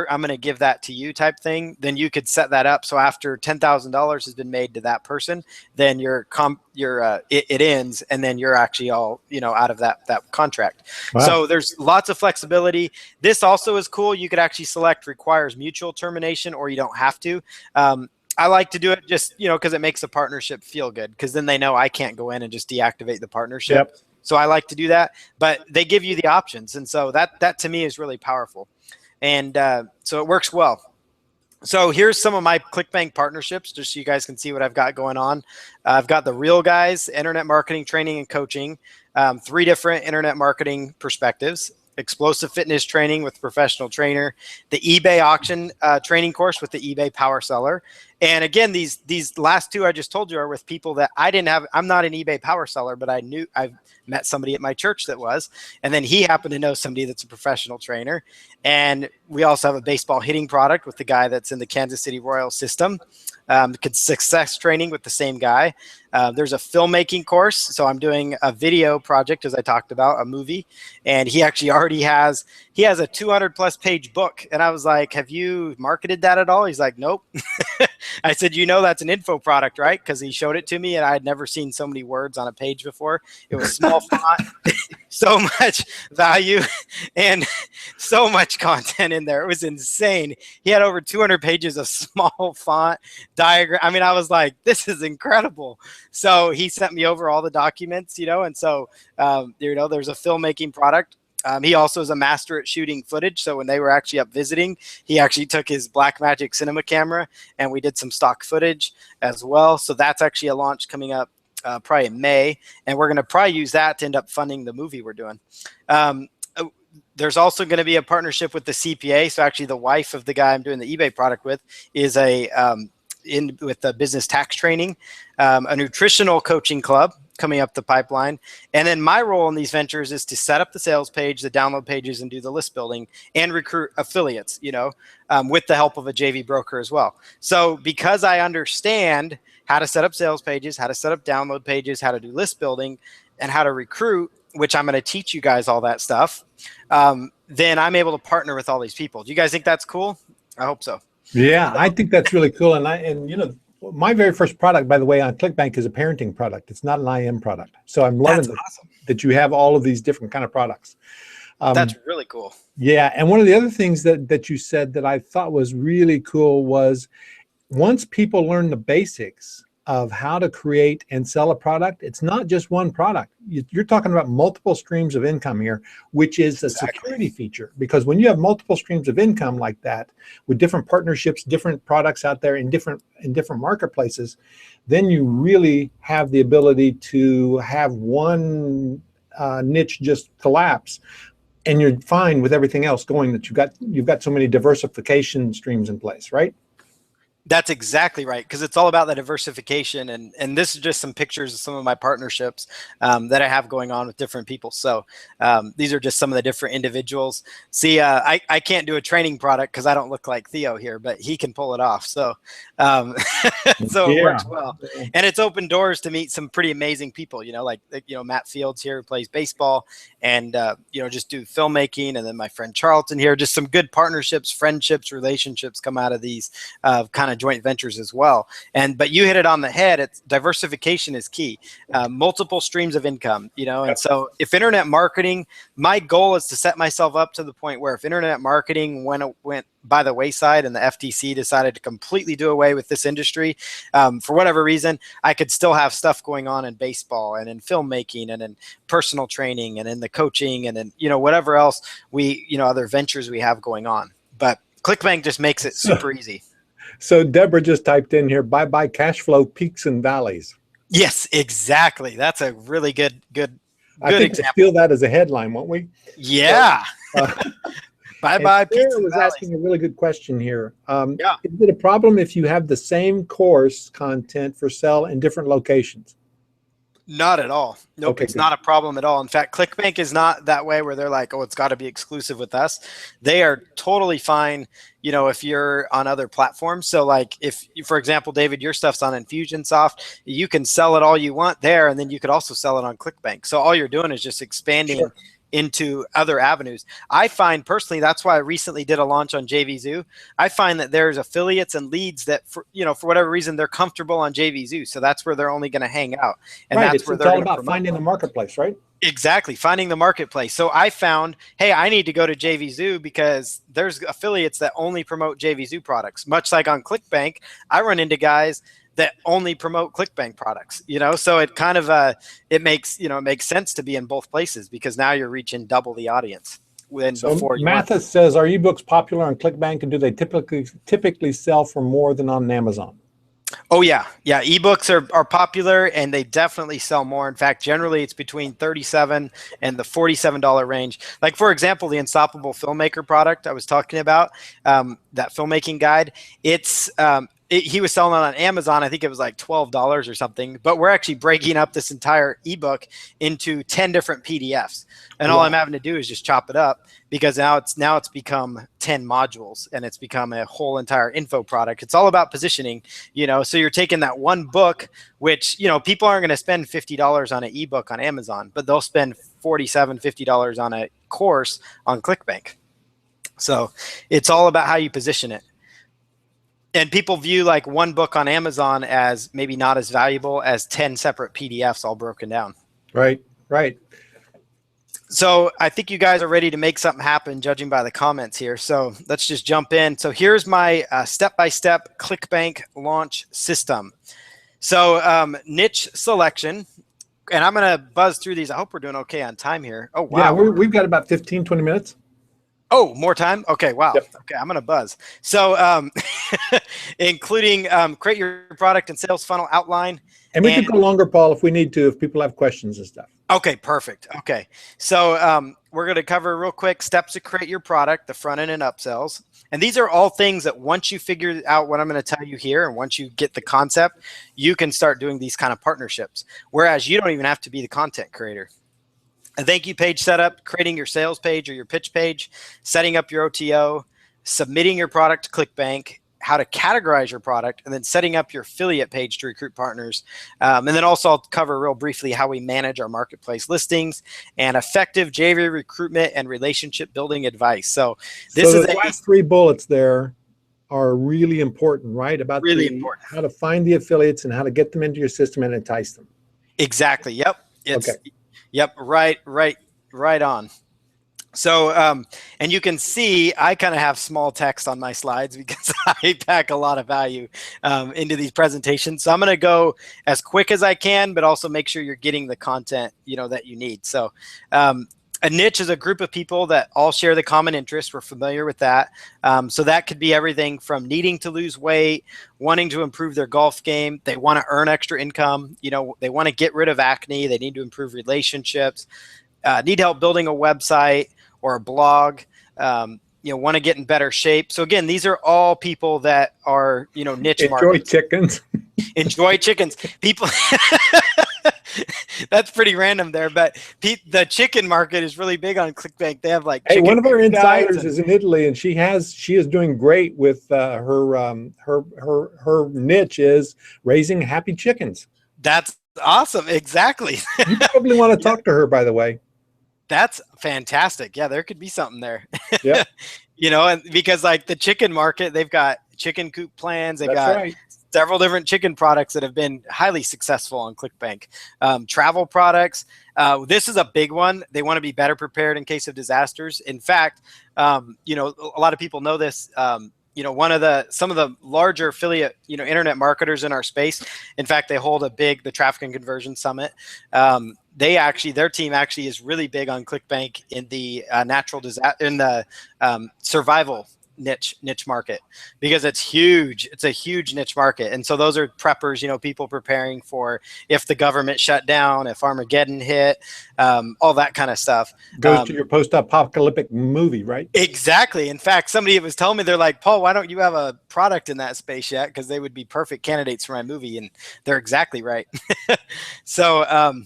I'm going to give that to you type thing, then you could set that up. So after $10,000 has been made to that person, then it ends, and then you're actually all, out of that contract. Wow. So there's lots of flexibility. This also is cool. You could actually select requires mutual termination, or you don't have to. I like to do it just, because it makes the partnership feel good, because then they know I can't go in and just deactivate the partnership. Yep. So I like to do that, but they give you the options. And so that to me is really powerful. And so it works well. So here's some of my Clickbank partnerships, just so you guys can see what I've got going on. I've got the Real Guys, internet marketing, training, and coaching, 3 different internet marketing perspectives, explosive fitness training with professional trainer, the eBay auction training course with the eBay power seller. And again, these last 2 I just told you are with people that I didn't have. I'm not an eBay power seller, but I've met somebody at my church that was, and then he happened to know somebody that's a professional trainer. And we also have a baseball hitting product with the guy that's in the Kansas City Royals system. Success training with the same guy. There's a filmmaking course. So I'm doing a video project, as I talked about, a movie. And he actually already has a 200+ page book. And I was like, have you marketed that at all? He's like, nope. I said, that's an info product, right? Because he showed it to me, and I had never seen so many words on a page before. It was small font, so much value, and so much content in there. It was insane. He had over 200 pages of small font diagram. I mean, I was like, this is incredible. So he sent me over all the documents, and so, there's a filmmaking product. He also is a master at shooting footage. So when they were actually up visiting, he actually took his Blackmagic cinema camera, and we did some stock footage as well. So that's actually a launch coming up probably in May. And we're going to probably use that to end up funding the movie we're doing. There's also going to be a partnership with the CPA. So actually the wife of the guy I'm doing the eBay product with is with the business tax training, a nutritional coaching club coming up the pipeline. And then my role in these ventures is to set up the sales page, the download pages, and do the list building and recruit affiliates, with the help of a JV broker as well. So because I understand how to set up sales pages, how to set up download pages, how to do list building, and how to recruit, which I'm going to teach you guys all that stuff, then I'm able to partner with all these people. Do you guys think that's cool? I hope so. Yeah, I think that's really cool. And my very first product, by the way, on Clickbank is a parenting product. It's not an IM product. So I'm loving awesome that you have all of these different kind of products. That's really cool. Yeah. And one of the other things that you said that I thought was really cool was once people learn the basics of how to create and sell a product, it's not just one product. You're talking about multiple streams of income here, which is a security feature. Because when you have multiple streams of income like that, with different partnerships, different products out there in different marketplaces, then you really have the ability to have one niche just collapse, and you're fine with everything else going. That you've got so many diversification streams in place, right? That's exactly right, because it's all about the diversification, and this is just some pictures of some of my partnerships that I have going on with different people. So these are just some of the different individuals. See, I can't do a training product because I don't look like Theo here, but he can pull it off. So so it works well, and it's opened doors to meet some pretty amazing people. Like Matt Fields here, who plays baseball, and just do filmmaking, and then my friend Charlton here. Just some good partnerships, friendships, relationships come out of these kind of joint ventures as well. But you hit it on the head. It's diversification is key. Multiple streams of income, and so if internet marketing, my goal is to set myself up to the point where if internet marketing went by the wayside and the FTC decided to completely do away with this industry, for whatever reason, I could still have stuff going on in baseball and in filmmaking and in personal training and in the coaching and in, whatever else other ventures we have going on. But ClickBank just makes it super easy. So Deborah just typed in here, bye-bye cash flow peaks and valleys. Yes, exactly. That's a really good I think example. we'll steal that as a headline, won't we? Yeah. So, bye-bye peaks Sarah and was valleys. asking a really good question here. Yeah. Is it a problem if you have the same course content for sale in different locations? Not at all. Nope, Okay, it's good. not a problem at all. In fact, ClickBank is not that way where they're like, oh, it's got to be exclusive with us. They are totally fine, you know, if you're on other platforms. So like if, for example, David, your stuff's on Infusionsoft, you can sell it all you want there, and then you could also sell it on ClickBank. So all you're doing is just expanding Sure. into other avenues. I find personally, that's why I recently did a launch on JVZoo. I find that there's affiliates and leads that, for whatever reason, they're comfortable on JVZoo. So that's where they're only going to hang out. And Right. that's where It's they're all going to about promote. finding the marketplace, right? Exactly. Finding the marketplace. So I found, hey, I need to go to JVZoo because there's affiliates that only promote JVZoo products. Much like on ClickBank, I run into guys that only promote ClickBank products, so it kind of, it makes sense to be in both places because now you're reaching double the audience. So Mathis says, are ebooks popular on ClickBank, and do they typically sell for more than on Amazon? Oh yeah. Ebooks are popular, and they definitely sell more. In fact, generally it's between $37 and the $47 range. Like for example, the Unstoppable Filmmaker product I was talking about, that filmmaking guide, he was selling it on Amazon. I think it was like $12 or something, but we're actually breaking up this entire ebook into 10 different PDFs. And all I'm having to do is just chop it up, because now it's become 10 modules, and it's become a whole entire info product. It's all about positioning, so you're taking that one book, which, people aren't going to spend $50 on an ebook on Amazon, but they'll spend $47, $50 on a course on ClickBank. So it's all about how you position it. And people view like one book on Amazon as maybe not as valuable as 10 separate PDFs all broken down. Right. So I think you guys are ready to make something happen, judging by the comments here. So let's just jump in. So here's my step-by-step ClickBank launch system. So niche selection, and I'm going to buzz through these. I hope we're doing okay on time here. Oh, wow. Yeah, we've got about 15, 20 minutes. Oh, more time? Okay, wow. Yep. Okay, I'm going to buzz. So including create your product and sales funnel outline. And we could go longer, Paul, if we need to, if people have questions and stuff. Okay, perfect. Okay, so we're going to cover real quick steps to create your product, the front end and upsells. And these are all things that once you figure out what I'm going to tell you here, and once you get the concept, you can start doing these kind of partnerships. Whereas you don't even have to be the content creator. A thank you page setup, creating your sales page or your pitch page, setting up your OTO, submitting your product to ClickBank, how to categorize your product, and then setting up your affiliate page to recruit partners. And then also I'll cover real briefly how we manage our marketplace listings and effective JV recruitment and relationship building advice. So this is the last 3 bullets there are really important, right? About really important. How to find the affiliates and how to get them into your system and entice them. Exactly. Yep. Okay. Yep. Right on. So, and you can see I kind of have small text on my slides because I pack a lot of value into these presentations. So I'm going to go as quick as I can, but also make sure you're getting the content, that you need. So a niche is a group of people that all share the common interest. We're familiar with that. So that could be everything from needing to lose weight, wanting to improve their golf game. They want to earn extra income. They want to get rid of acne. They need to improve relationships, need help building a website or a blog, want to get in better shape. So again, these are all people that are, niche markets. Chickens. Enjoy chickens. People, that's pretty random there, but the chicken market is really big on ClickBank. They have like, hey, one of our insiders is in Italy, and she is doing great with her niche is raising happy chickens. That's awesome. Exactly. You probably want to talk to her, by the way. That's fantastic. Yeah, there could be something there. Yeah. And because like the chicken market, they've got chicken coop plans. They've got several different chicken products that have been highly successful on ClickBank. Travel products. This is a big one. They want to be better prepared in case of disasters. In fact, a lot of people know this. Some of the larger affiliate, internet marketers in our space. In fact, they hold the Traffic and Conversion Summit. Their team actually is really big on ClickBank in the natural disaster, in the survival niche market, because it's huge. It's a huge niche market. And so those are preppers, you know, people preparing for if the government shut down, if Armageddon hit, all that kind of stuff. Goes to your post-apocalyptic movie, right? Exactly. In fact, somebody was telling me, they're like, Paul, why don't you have a product in that space yet? Because they would be perfect candidates for my movie. And they're exactly right. So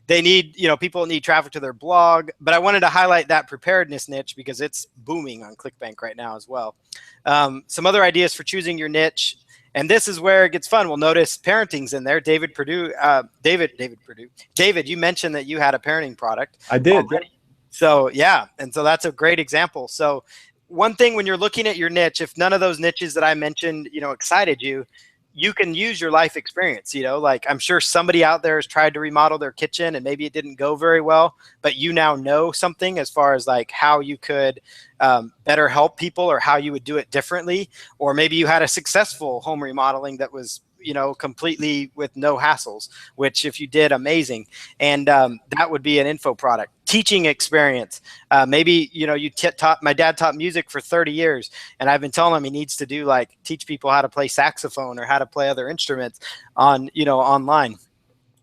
they need, you know, people need traffic to their blog. But I wanted to highlight that preparedness niche because it's booming on ClickBank right now as well. Some other ideas for choosing your niche. And this is where it gets fun. We'll notice parenting's in there. David, you mentioned that you had a parenting product. I did. Already. So yeah, and so that's a great example. So one thing when you're looking at your niche, if none of those niches that I mentioned, you know, excited you, you can use your life experience. You know, like I'm sure somebody out there has tried to remodel their kitchen and maybe it didn't go very well, but you now know something as far as like how you could better help people or how you would do it differently. Or maybe you had a successful home remodeling that was, you know, completely with no hassles, which if you did, amazing. And that would be an info product. Teaching experience. Maybe, you know, my dad taught music for 30 years and I've been telling him he needs to do like teach people how to play saxophone or how to play other instruments on, you know, online.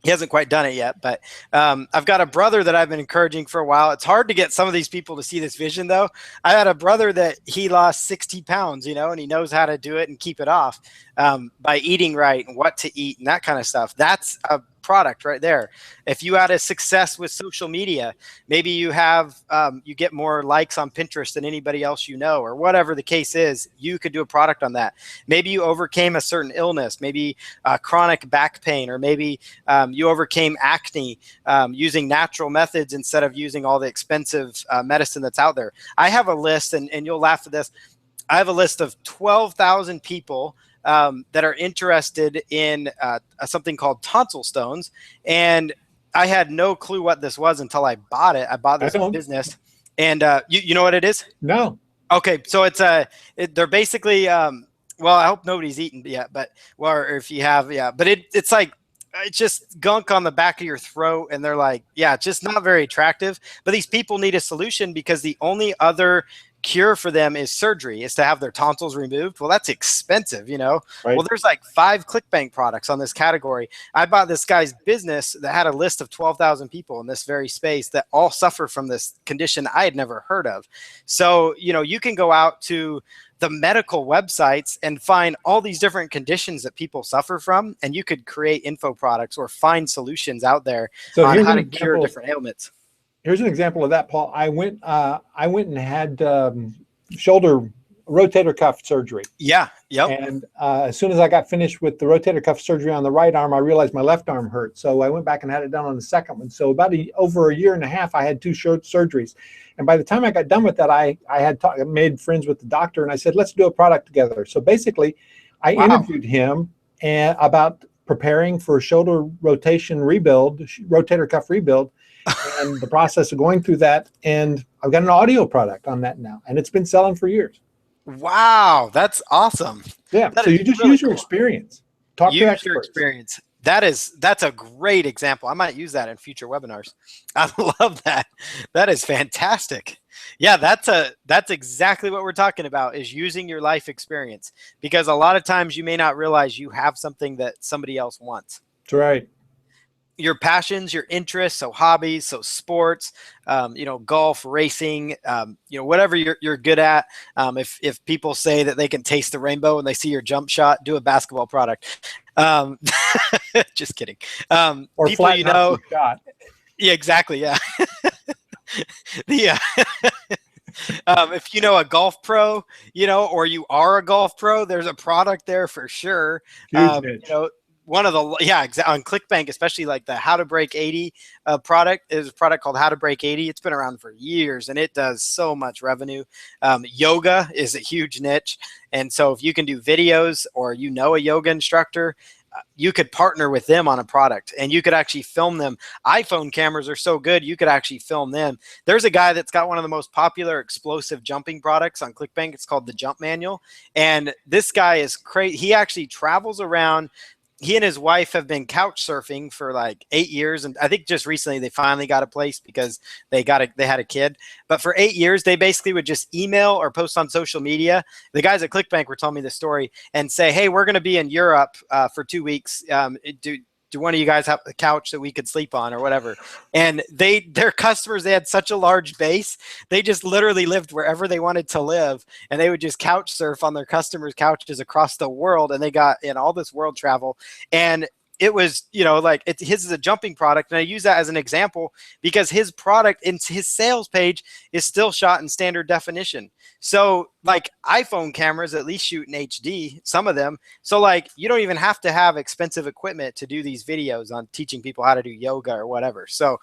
He hasn't quite done it yet, but I've got a brother that I've been encouraging for a while. It's hard to get some of these people to see this vision though. I had a brother that he lost 60 pounds, you know, and he knows how to do it and keep it off by eating right and what to eat and that kind of stuff. That's a product right there. If you had a success with social media, maybe you have, you get more likes on Pinterest than anybody else you know, or whatever the case is, you could do a product on that. Maybe you overcame a certain illness, maybe chronic back pain, or maybe you overcame acne using natural methods instead of using all the expensive medicine that's out there. I have a list, and you'll laugh at this. I have a list of 12,000 people that are interested in something called tonsil stones. And I had no clue what this was until I bought it. I bought this business. And you know what it is? No. Okay. So they're basically, well, I hope nobody's eaten yet, but, well, or if you have, yeah, but it's like, it's just gunk on the back of your throat. And they're like, yeah, it's just not very attractive. But these people need a solution because the only other cure for them is surgery, is to have their tonsils removed. Well, that's expensive, you know. Right. Well, there's like 5 ClickBank products on this category. I bought this guy's business that had a list of 12,000 people in this very space that all suffer from this condition I had never heard of. So, you know, you can go out to the medical websites and find all these different conditions that people suffer from, and you could create info products or find solutions out there on how to cure different ailments. Here's an example of that, Paul. I went and had shoulder rotator cuff surgery. Yeah. Yep. And as soon as I got finished with the rotator cuff surgery on the right arm, I realized my left arm hurt. So I went back and had it done on the second one. So about over a year and a half, I had 2 short surgeries. And by the time I got done with that, I had made friends with the doctor, and I said, let's do a product together. So basically, I interviewed him about preparing for a shoulder rotation rebuild, rotator cuff rebuild, and the process of going through that. And I've got an audio product on that now, and it's been selling for years. Wow, that's awesome. Yeah, so you just use your experience. Talk to experts. Use your experience. That's a great example. I might use that in future webinars. I love that. That is fantastic. Yeah, that's exactly what we're talking about, is using your life experience, because a lot of times you may not realize you have something that somebody else wants. That's right. Your passions, your interests, so hobbies, so sports, you know, golf, racing, you know, whatever you're good at. If people say that they can taste the rainbow and they see your jump shot, do a basketball product. Just kidding. Or people, you know, shot. Yeah, exactly. Yeah. If you know a golf pro, you know, or you are a golf pro, there's a product there for sure. You know, one of the, on ClickBank, especially like the How to Break 80 product, is a product called How to Break 80. It's been around for years and it does so much revenue. Yoga is a huge niche. And so if you can do videos, or you know a yoga instructor, you could partner with them on a product, and you could actually film them. iPhone cameras are so good, you could actually film them. There's a guy that's got one of the most popular explosive jumping products on ClickBank. It's called the Jump Manual. And this guy is crazy. He actually travels around he and his wife have been couch surfing for like 8 years, and I think just recently they finally got a place because they had a kid. But for 8 years, they basically would just email or post on social media. The guys at Clickbank were telling me the story and say, "Hey, we're going to be in Europe for 2 weeks. Do one of you guys have a couch that we could sleep on or whatever?" And their customers, they had such a large base, they just literally lived wherever they wanted to live, and they would just couch surf on their customers' couches across the world, and they got in all this world travel. And it was, like his is a jumping product. And I use that as an example because his product in his sales page is still shot in standard definition. So like iPhone cameras at least shoot in HD, some of them. So like you don't even have to have expensive equipment to do these videos on teaching people how to do yoga or whatever. So,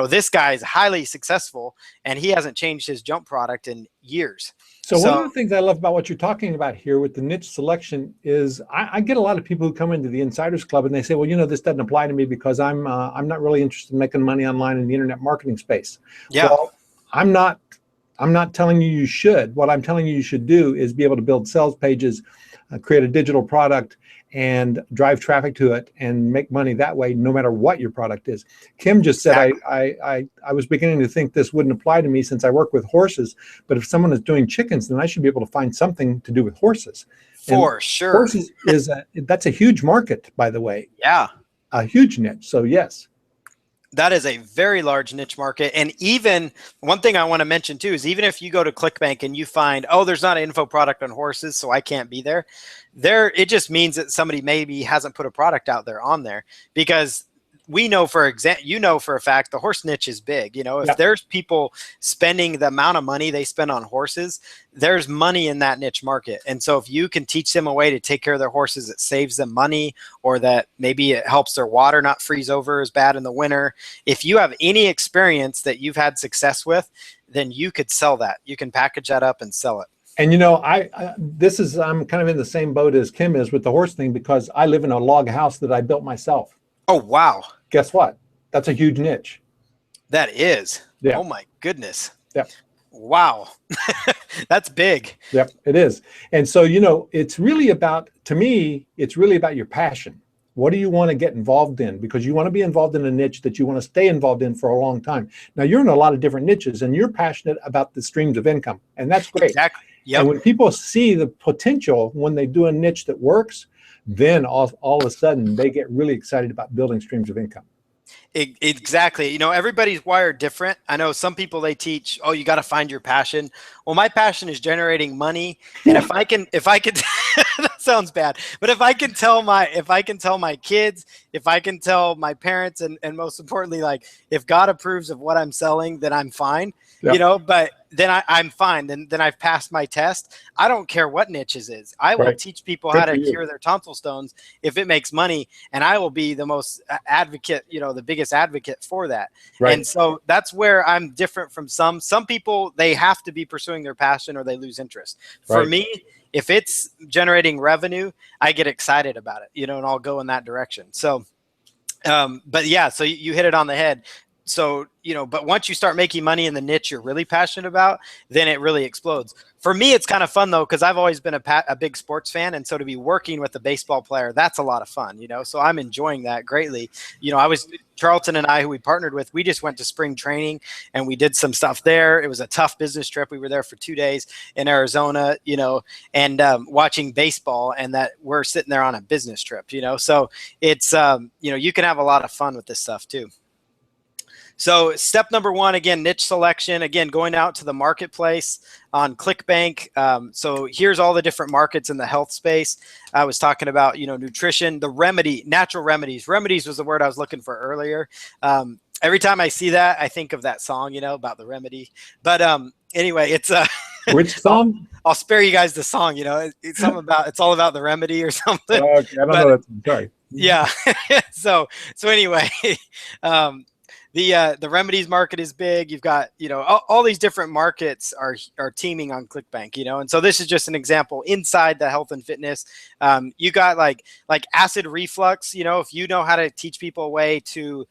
this guy is highly successful and he hasn't changed his jump product in years. So one of the things I love about what you're talking about here with the niche selection is I get a lot of people who come into the Insiders Club and they say, well, this doesn't apply to me because I'm not really interested in making money online in the internet marketing space. Yeah. Well, I'm not telling you should. What I'm telling you should do is be able to build sales pages, create a digital product, and drive traffic to it and make money that way, no matter what your product is. Kim just said, I was beginning to think this wouldn't apply to me since I work with horses, but if someone is doing chickens, then I should be able to find something to do with horses. For sure. Horses that's a huge market, by the way. Yeah. A huge niche. So yes. That is a very large niche market. And even one thing I want to mention too is even if you go to Clickbank and you find, oh, there's not an info product on horses, so I can't be there, it just means that somebody maybe hasn't put a product out there on there, because we know for a fact the horse niche is big. If there's people spending the amount of money they spend on horses, there's money in that niche market. And so if you can teach them a way to take care of their horses that saves them money, or that maybe it helps their water not freeze over as bad in the winter, if you have any experience that you've had success with, then you could sell that. You can package that up and sell it. And I'm kind of in the same boat as Kim is with the horse thing, because I live in a log house that I built myself. Oh, wow. Guess what? That's a huge niche. That is. Yeah. Oh my goodness. Yeah. Wow. That's big. Yep, it is. And so, it's really about, to me, it's really about your passion. What do you want to get involved in? Because you want to be involved in a niche that you want to stay involved in for a long time. Now, you're in a lot of different niches and you're passionate about the streams of income, and that's great. Exactly. Yep. And when people see the potential, when they do a niche that works, then all of a sudden they get really excited about building streams of income. Exactly. Everybody's wired different. I know some people, they teach, oh, you got to find your passion. Well, my passion is generating money. And if I can, that sounds bad, but if I can tell my kids, if I can tell my parents, and most importantly, like if God approves of what I'm selling, then I'm fine. Yep. But then I'm fine. Then I've passed my test. I don't care what niches is. I will teach people how to cure their tonsil stones if it makes money, and I will be the most advocate, the biggest advocate for that. Right. And so that's where I'm different from some people. They have to be pursuing their passion or they lose interest. For me, if it's generating revenue, I get excited about it, and I'll go in that direction. So, but yeah, so you hit it on the head. So, but once you start making money in the niche you're really passionate about, then it really explodes. For me, it's kind of fun though, because I've always been a big sports fan. And so to be working with a baseball player, that's a lot of fun, so I'm enjoying that greatly. Charlton and I, who we partnered with, we just went to spring training and we did some stuff there. It was a tough business trip. We were there for 2 days in Arizona, and watching baseball, and that we're sitting there on a business trip, so it's, you can have a lot of fun with this stuff too. So step number one, again, niche selection, again, going out to the marketplace on Clickbank. So here's all the different markets in the health space. I was talking about, nutrition, natural remedies. Remedies was the word I was looking for earlier. Every time I see that, I think of that song, about the remedy. But anyway, it's which song? I'll spare you guys the song. It's something about, it's all about the remedy or something. Okay, I don't know that. Sorry. Yeah. so anyway, the remedies market is big. You've got, all these different markets are teaming on Clickbank, and so this is just an example inside the health and fitness. You got like acid reflux, if you know how to teach people a way to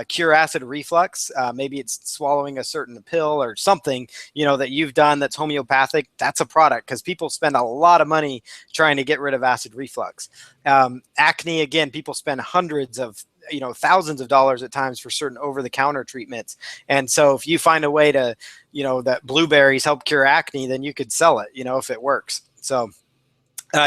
cure acid reflux. Maybe it's swallowing a certain pill or something, that you've done that's homeopathic. That's a product, because people spend a lot of money trying to get rid of acid reflux. Acne, again, people spend hundreds of, thousands of dollars at times for certain over-the-counter treatments. And so if you find a way to, that blueberries help cure acne, then you could sell it, if it works. So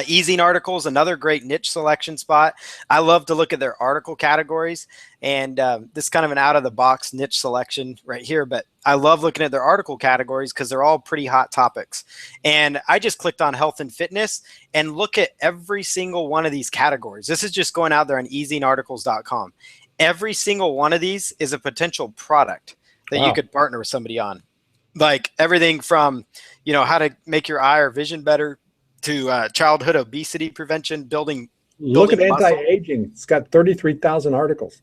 Easing articles, another great niche selection spot. I love to look at their article categories, and this is kind of an out-of-the-box niche selection right here, but I love looking at their article categories because they're all pretty hot topics. And I just clicked on health and fitness and look at every single one of these categories. This is just going out there on easingarticles.com. Every single one of these is a potential product that you could partner with somebody on. Like everything from, how to make your eye or vision better, to childhood obesity prevention, building Look at muscle. anti-aging. It's got 33,000 articles.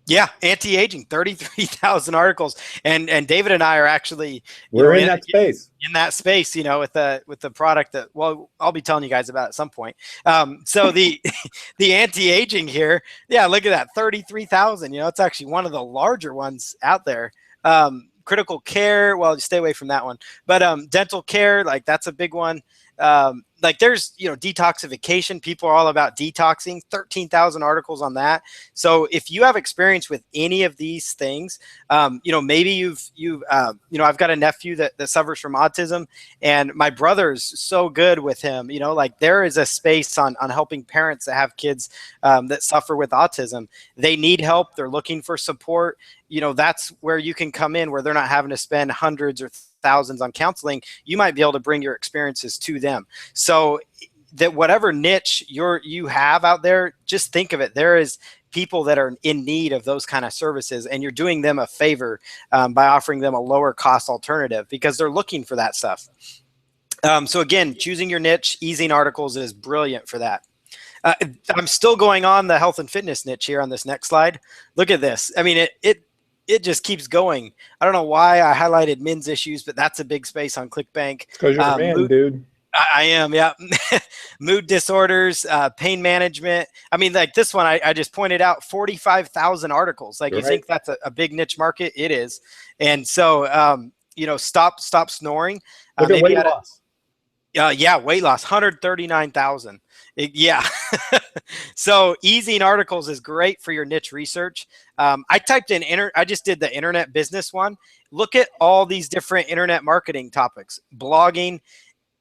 Yeah, anti-aging, 33,000 articles. And David and I are actually we're in that space. In that space, with the product that, well, I'll be telling you guys about at some point. So the anti-aging here, yeah, look at that, 33,000. It's actually one of the larger ones out there. Critical care, well, stay away from that one. But dental care, like that's a big one. Like there's, detoxification. People are all about detoxing, 13,000 articles on that. So if you have experience with any of these things, maybe I've got a nephew that suffers from autism, and my brother's so good with him, like there is a space on helping parents that have kids that suffer with autism. They need help. They're looking for support. That's where you can come in, where they're not having to spend hundreds or thousands on counseling. You might be able to bring your experiences to them. So that whatever niche you have out there, just think of it. There is people that are in need of those kind of services, and you're doing them a favor by offering them a lower cost alternative, because they're looking for that stuff. So again, choosing your niche, Easing Articles is brilliant for that. I'm still going on the health and fitness niche here on this next slide. Look at this. I mean, it just keeps going. I don't know why I highlighted men's issues, but that's a big space on Clickbank. Because you're a man, dude. I am, yeah. Mood disorders, pain management. I mean, like this one, I just pointed out 45,000 articles. Like, you think that's a big niche market? It is. And so, stop snoring. Look at weight loss. Yeah, weight loss, 139,000. Yeah. So Easing Articles is great for your niche research. I typed in, I just did the internet business one. Look at all these different internet marketing topics: blogging,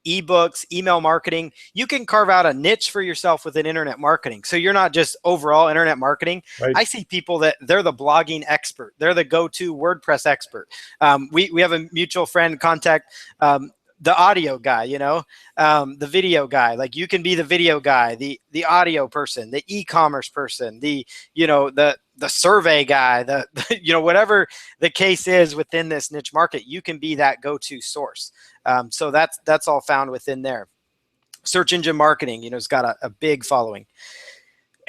ebooks, email marketing. You can carve out a niche for yourself within internet marketing. So you're not just overall internet marketing. Right. I see people that they're the blogging expert. They're the go-to WordPress expert. We have a mutual friend contact, the audio guy, the video guy. Like, you can be the video guy, the audio person, the e-commerce person, the survey guy, whatever the case is within this niche market, you can be that go-to source. So that's all found within there. Search engine marketing, it's got a big following.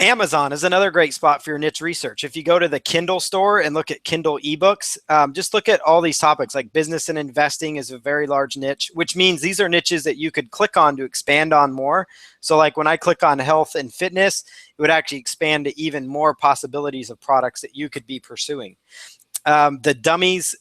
Amazon is another great spot for your niche research. If you go to the Kindle store and look at Kindle ebooks, just look at all these topics. Like business and investing is a very large niche, which means these are niches that you could click on to expand on more. So like when I click on health and fitness, it would actually expand to even more possibilities of products that you could be pursuing. The dummies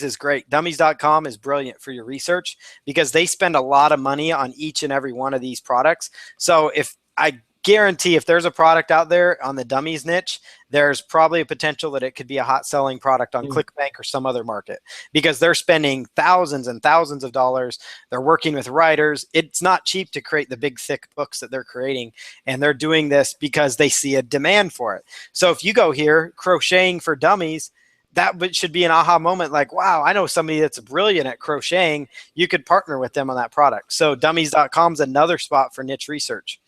is great. Dummies.com is brilliant for your research, because they spend a lot of money on each and every one of these products. So I guarantee if there's a product out there on the dummies niche, there's probably a potential that it could be a hot selling product on Clickbank or some other market, because they're spending thousands and thousands of dollars. They're working with writers. It's not cheap to create the big, thick books that they're creating. And they're doing this because they see a demand for it. So if you go here, crocheting for dummies, that should be an aha moment. Like, wow, I know somebody that's brilliant at crocheting. You could partner with them on that product. So dummies.com is another spot for niche research.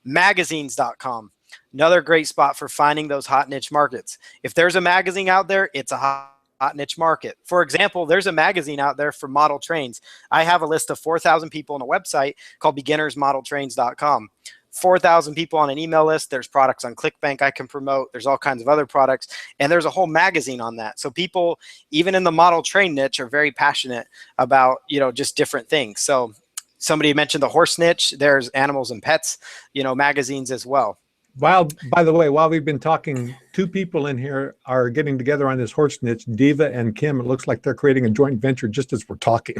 Magazines.com, another great spot for finding those hot niche markets. If there's a magazine out there, it's a hot niche market. For example, there's a magazine out there for model trains. I have a list of 4,000 people on a website called beginnersmodeltrains.com. 4,000 people on an email list. There's products on Clickbank I can promote. There's all kinds of other products, and there's a whole magazine on that. So people, even in the model train niche, are very passionate about, just different things. So somebody mentioned the horse niche. There's animals and pets, magazines as well. By the way, while we've been talking, two people in here are getting together on this horse niche, Diva and Kim. It looks like they're creating a joint venture just as we're talking.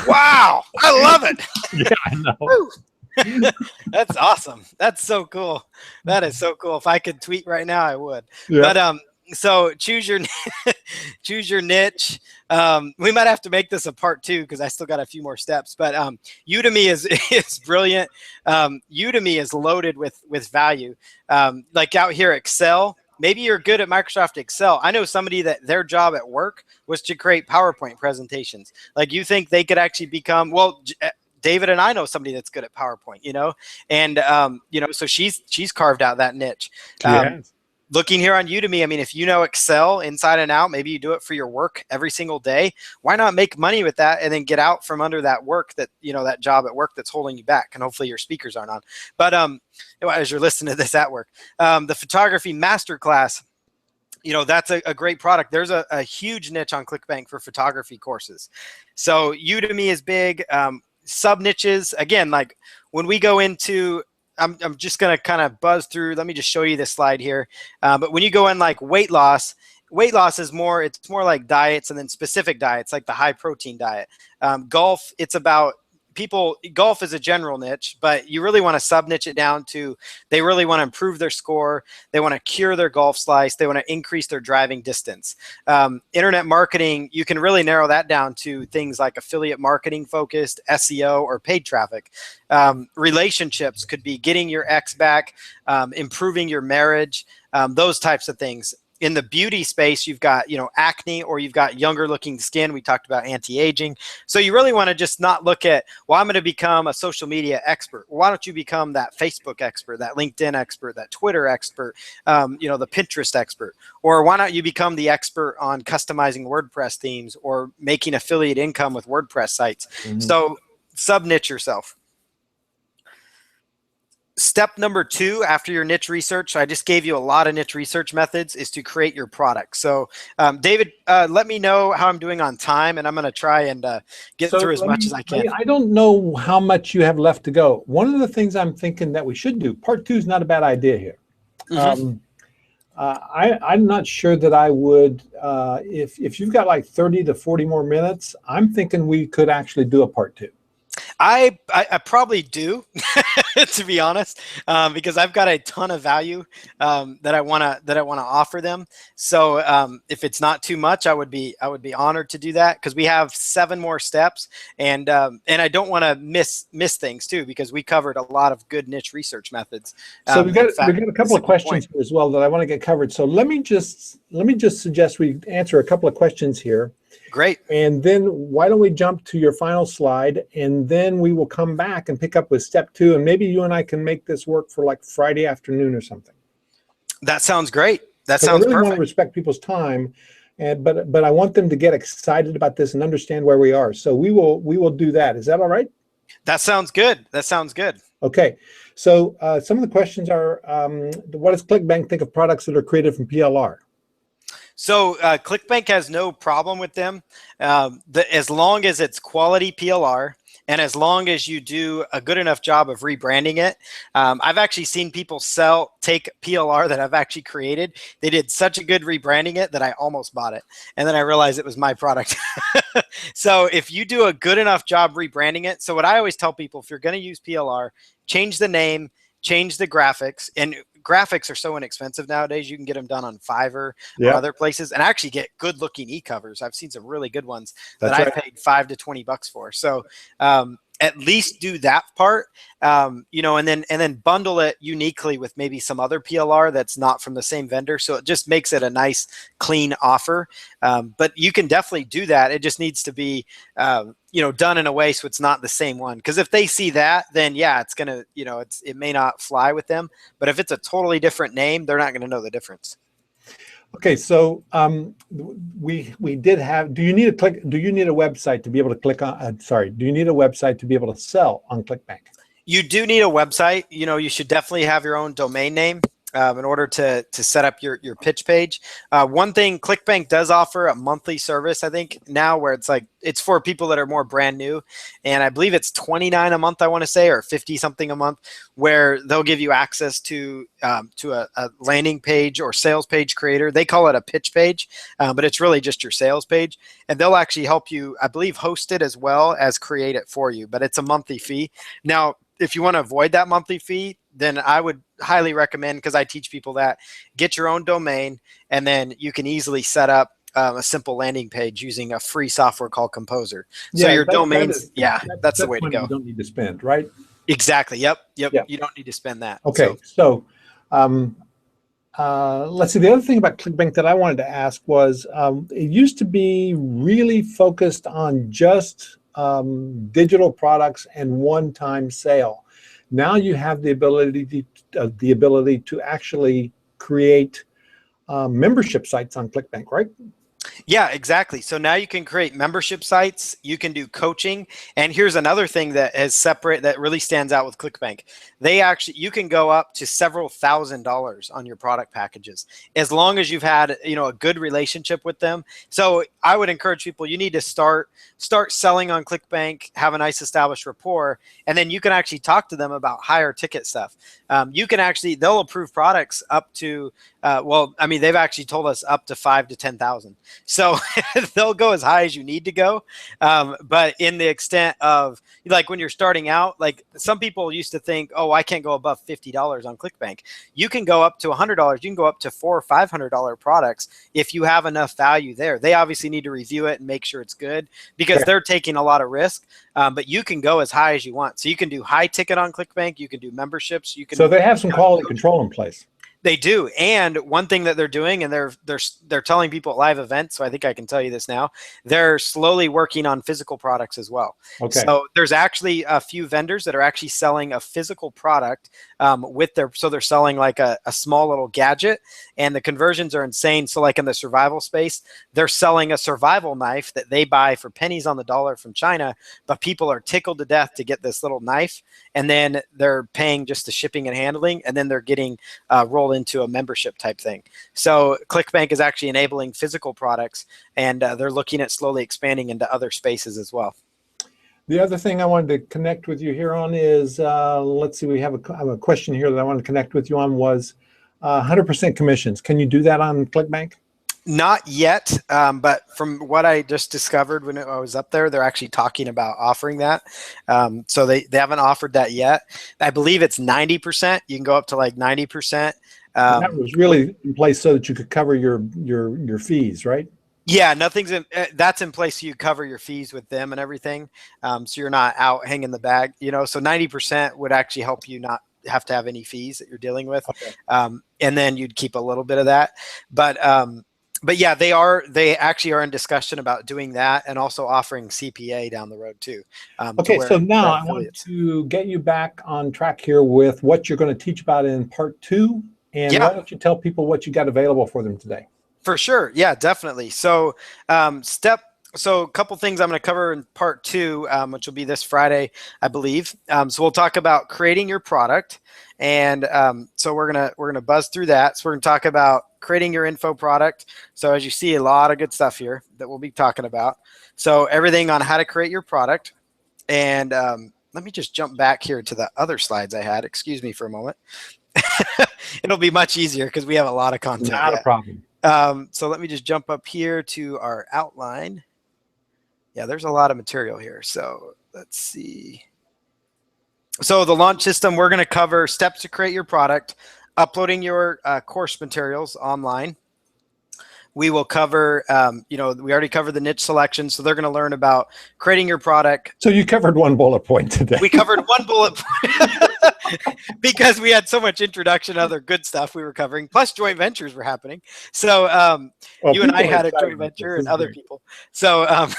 Wow, I love it. Yeah, I know. Woo. That's awesome. That's so cool. That is so cool. If I could tweet right now, I would. Yeah. But so choose your choose your niche. We might have to make this a part 2 because I still got a few more steps. But Udemy is brilliant. Udemy is loaded with value. Like out here, Excel. Maybe you're good at Microsoft Excel. I know somebody that their job at work was to create PowerPoint presentations. Like, you think they could actually become, well, David and I know somebody that's good at PowerPoint, you know, and you know, so she's carved out that niche. Yes. Looking here on Udemy, I mean, if you know Excel inside and out, maybe you do it for your work every single day. Why not make money with that and then get out from under that work that, you know, that job at work that's holding you back? And hopefully your speakers aren't on. But as you're listening to this at work, the photography masterclass, you know, that's a great product. There's a huge niche on Clickbank for photography courses. So Udemy is big. Sub niches, again, like when we go into, I'm just going to kind of buzz through. Let me just show you this slide here. But when you go in like weight loss is more, it's more like diets and then specific diets, like the high protein diet. Golf, it's about golf is a general niche, but you really want to sub niche it down to, they really want to improve their score. They want to cure their golf slice. They want to increase their driving distance. Internet marketing, you can really narrow that down to things like affiliate marketing focused, SEO, or paid traffic. Relationships could be getting your ex back, improving your marriage, those types of things. In the beauty space, you've got, you know, acne, or you've got younger looking skin. We talked about anti-aging. So you really want to just not look at, well, I'm going to become a social media expert. Why don't you become that Facebook expert, that LinkedIn expert, that Twitter expert, you know, the Pinterest expert? Or why not you become the expert on customizing WordPress themes or making affiliate income with WordPress sites? Mm-hmm. So sub niche yourself. Step number 2 after your niche research, I just gave you a lot of niche research methods, is to create your product. So David, let me know how I'm doing on time, and I'm going to try and get through as much as I can. I don't know how much you have left to go. One of the things I'm thinking that we should do, part 2 is not a bad idea here. Mm-hmm. I'm not sure that I would, if you've got like 30 to 40 more minutes, I'm thinking we could actually do a part 2. I probably do, to be honest, because I've got a ton of value that I want to offer them. So if it's not too much, I would be honored to do that, because we have 7 more steps, and I don't want to miss things too, because we covered a lot of good niche research methods. So we got a couple of questions here as well that I want to get covered. So let me just suggest we answer a couple of questions here. Great. And then why don't we jump to your final slide, and then we will come back and pick up with step 2, and maybe you and I can make this work for like Friday afternoon or something. That sounds great. That sounds perfect. I really want to respect people's time, but I want them to get excited about this and understand where we are. So we will do that. Is that all right? That sounds good. That sounds good. Okay. So some of the questions are, what does Clickbank think of products that are created from PLR? So Clickbank has no problem with them, as long as it's quality PLR, and as long as you do a good enough job of rebranding it. I've actually seen people take PLR that I've actually created. They did such a good rebranding it that I almost bought it, and then I realized it was my product. So if you do a good enough job rebranding it, so what I always tell people, if you're going to use PLR, change the name, change the graphics, and graphics are so inexpensive nowadays. You can get them done on Fiverr or other places, and actually get good looking e-covers. I've seen some really good ones that I paid $5 to $20 for. So at least do that part, you know, and then bundle it uniquely with maybe some other PLR that's not from the same vendor. So it just makes it a nice, clean offer. But you can definitely do that. It just needs to be, you know, done in a way so it's not the same one. Because if they see that, then yeah, it's gonna, you know, it may not fly with them. But if it's a totally different name, they're not gonna know the difference. Okay, so we did have. Do you need a website to be able to click on? Do you need a website to be able to sell on Clickbank? You do need a website. You know, you should definitely have your own domain name. in order to set up your pitch page. One thing, ClickBank does offer a monthly service, I think now, where it's for people that are more brand new, and I believe it's $29 a month, I want to say, or 50 something a month, where they'll give you access to a landing page or sales page creator. They call it a pitch page, but it's really just your sales page, and they'll actually help you, I believe, host it as well as create it for you. But it's a monthly fee. Now, if you want to avoid that monthly fee, then I would highly recommend, because I teach people that, get your own domain, and then you can easily set up a simple landing page using a free software called Composer. So your domains, that's the way to go. You don't need to spend, right? Exactly. Yep. You don't need to spend that. Okay. So let's see. The other thing about ClickBank that I wanted to ask was, it used to be really focused on just digital products and one-time sale. Now you have the ability to actually create membership sites on ClickBank, right? Yeah, exactly. So now you can create membership sites, you can do coaching. And here's another thing that is separate that really stands out with ClickBank. You can go up to several $1,000s on your product packages, as long as you've had, a good relationship with them. So I would encourage people, you need to start selling on ClickBank, have a nice established rapport, and then you can actually talk to them about higher ticket stuff. They'll approve products up to, they've actually told us up to 5,000 to 10,000. So they'll go as high as you need to go. But in the extent of, like, when you're starting out, like, some people used to think, oh, I can't go above $50 on ClickBank. You can go up to $100. You can go up to $400 or $500 products if you have enough value there. They obviously need to review it and make sure it's good, because they're taking a lot of risk. But you can go as high as you want. So you can do high ticket on ClickBank. You can do memberships. So they have some quality control in place. They do. And one thing that they're doing, and they're telling people at live events, so I think I can tell you this now, they're slowly working on physical products as well. Okay. So there's actually a few vendors that are actually selling a physical product so they're selling like a small little gadget, and the conversions are insane. So like in the survival space, they're selling a survival knife that they buy for pennies on the dollar from China, but people are tickled to death to get this little knife, and then they're paying just the shipping and handling, and then they're getting rolled into a membership type thing. So ClickBank is actually enabling physical products, and they're looking at slowly expanding into other spaces as well. The other thing I wanted to connect with you here on is, let's see, I have a question here that I want to connect with you on, was 100% commissions. Can you do that on ClickBank? Not yet, but from what I just discovered when I was up there, they're actually talking about offering that. So they haven't offered that yet. I believe it's 90%. You can go up to like 90%. That was really in place so that you could cover your fees, right? Yeah, that's in place so you cover your fees with them and everything. So you're not out hanging the bag, so 90% would actually help you not have to have any fees that you're dealing with. Okay. And then you'd keep a little bit of that. But yeah, they actually are in discussion about doing that, and also offering CPA down the road too. Okay, so now I want to get you back on track here with what you're going to teach about in part 2. And why don't you tell people what you got available for them today? For sure. Yeah, definitely. So so a couple things I'm going to cover in part 2, which will be this Friday, I believe. So we'll talk about creating your product. And so we're gonna buzz through that. So we're gonna talk about creating your info product. So as you see, a lot of good stuff here that we'll be talking about. So everything on how to create your product. And let me just jump back here to the other slides I had. Excuse me for a moment. It'll be much easier because we have a lot of content. Not a problem. So let me just jump up here to our outline. Yeah, there's a lot of material here. So let's see. So the launch system, we're going to cover steps to create your product, uploading your course materials online. We will cover, we already covered the niche selection, so they're going to learn about creating your product. So you covered one bullet point today. We covered one bullet point because we had so much introduction, other good stuff we were covering, plus joint ventures were happening. So you and I had a joint venture and other people. So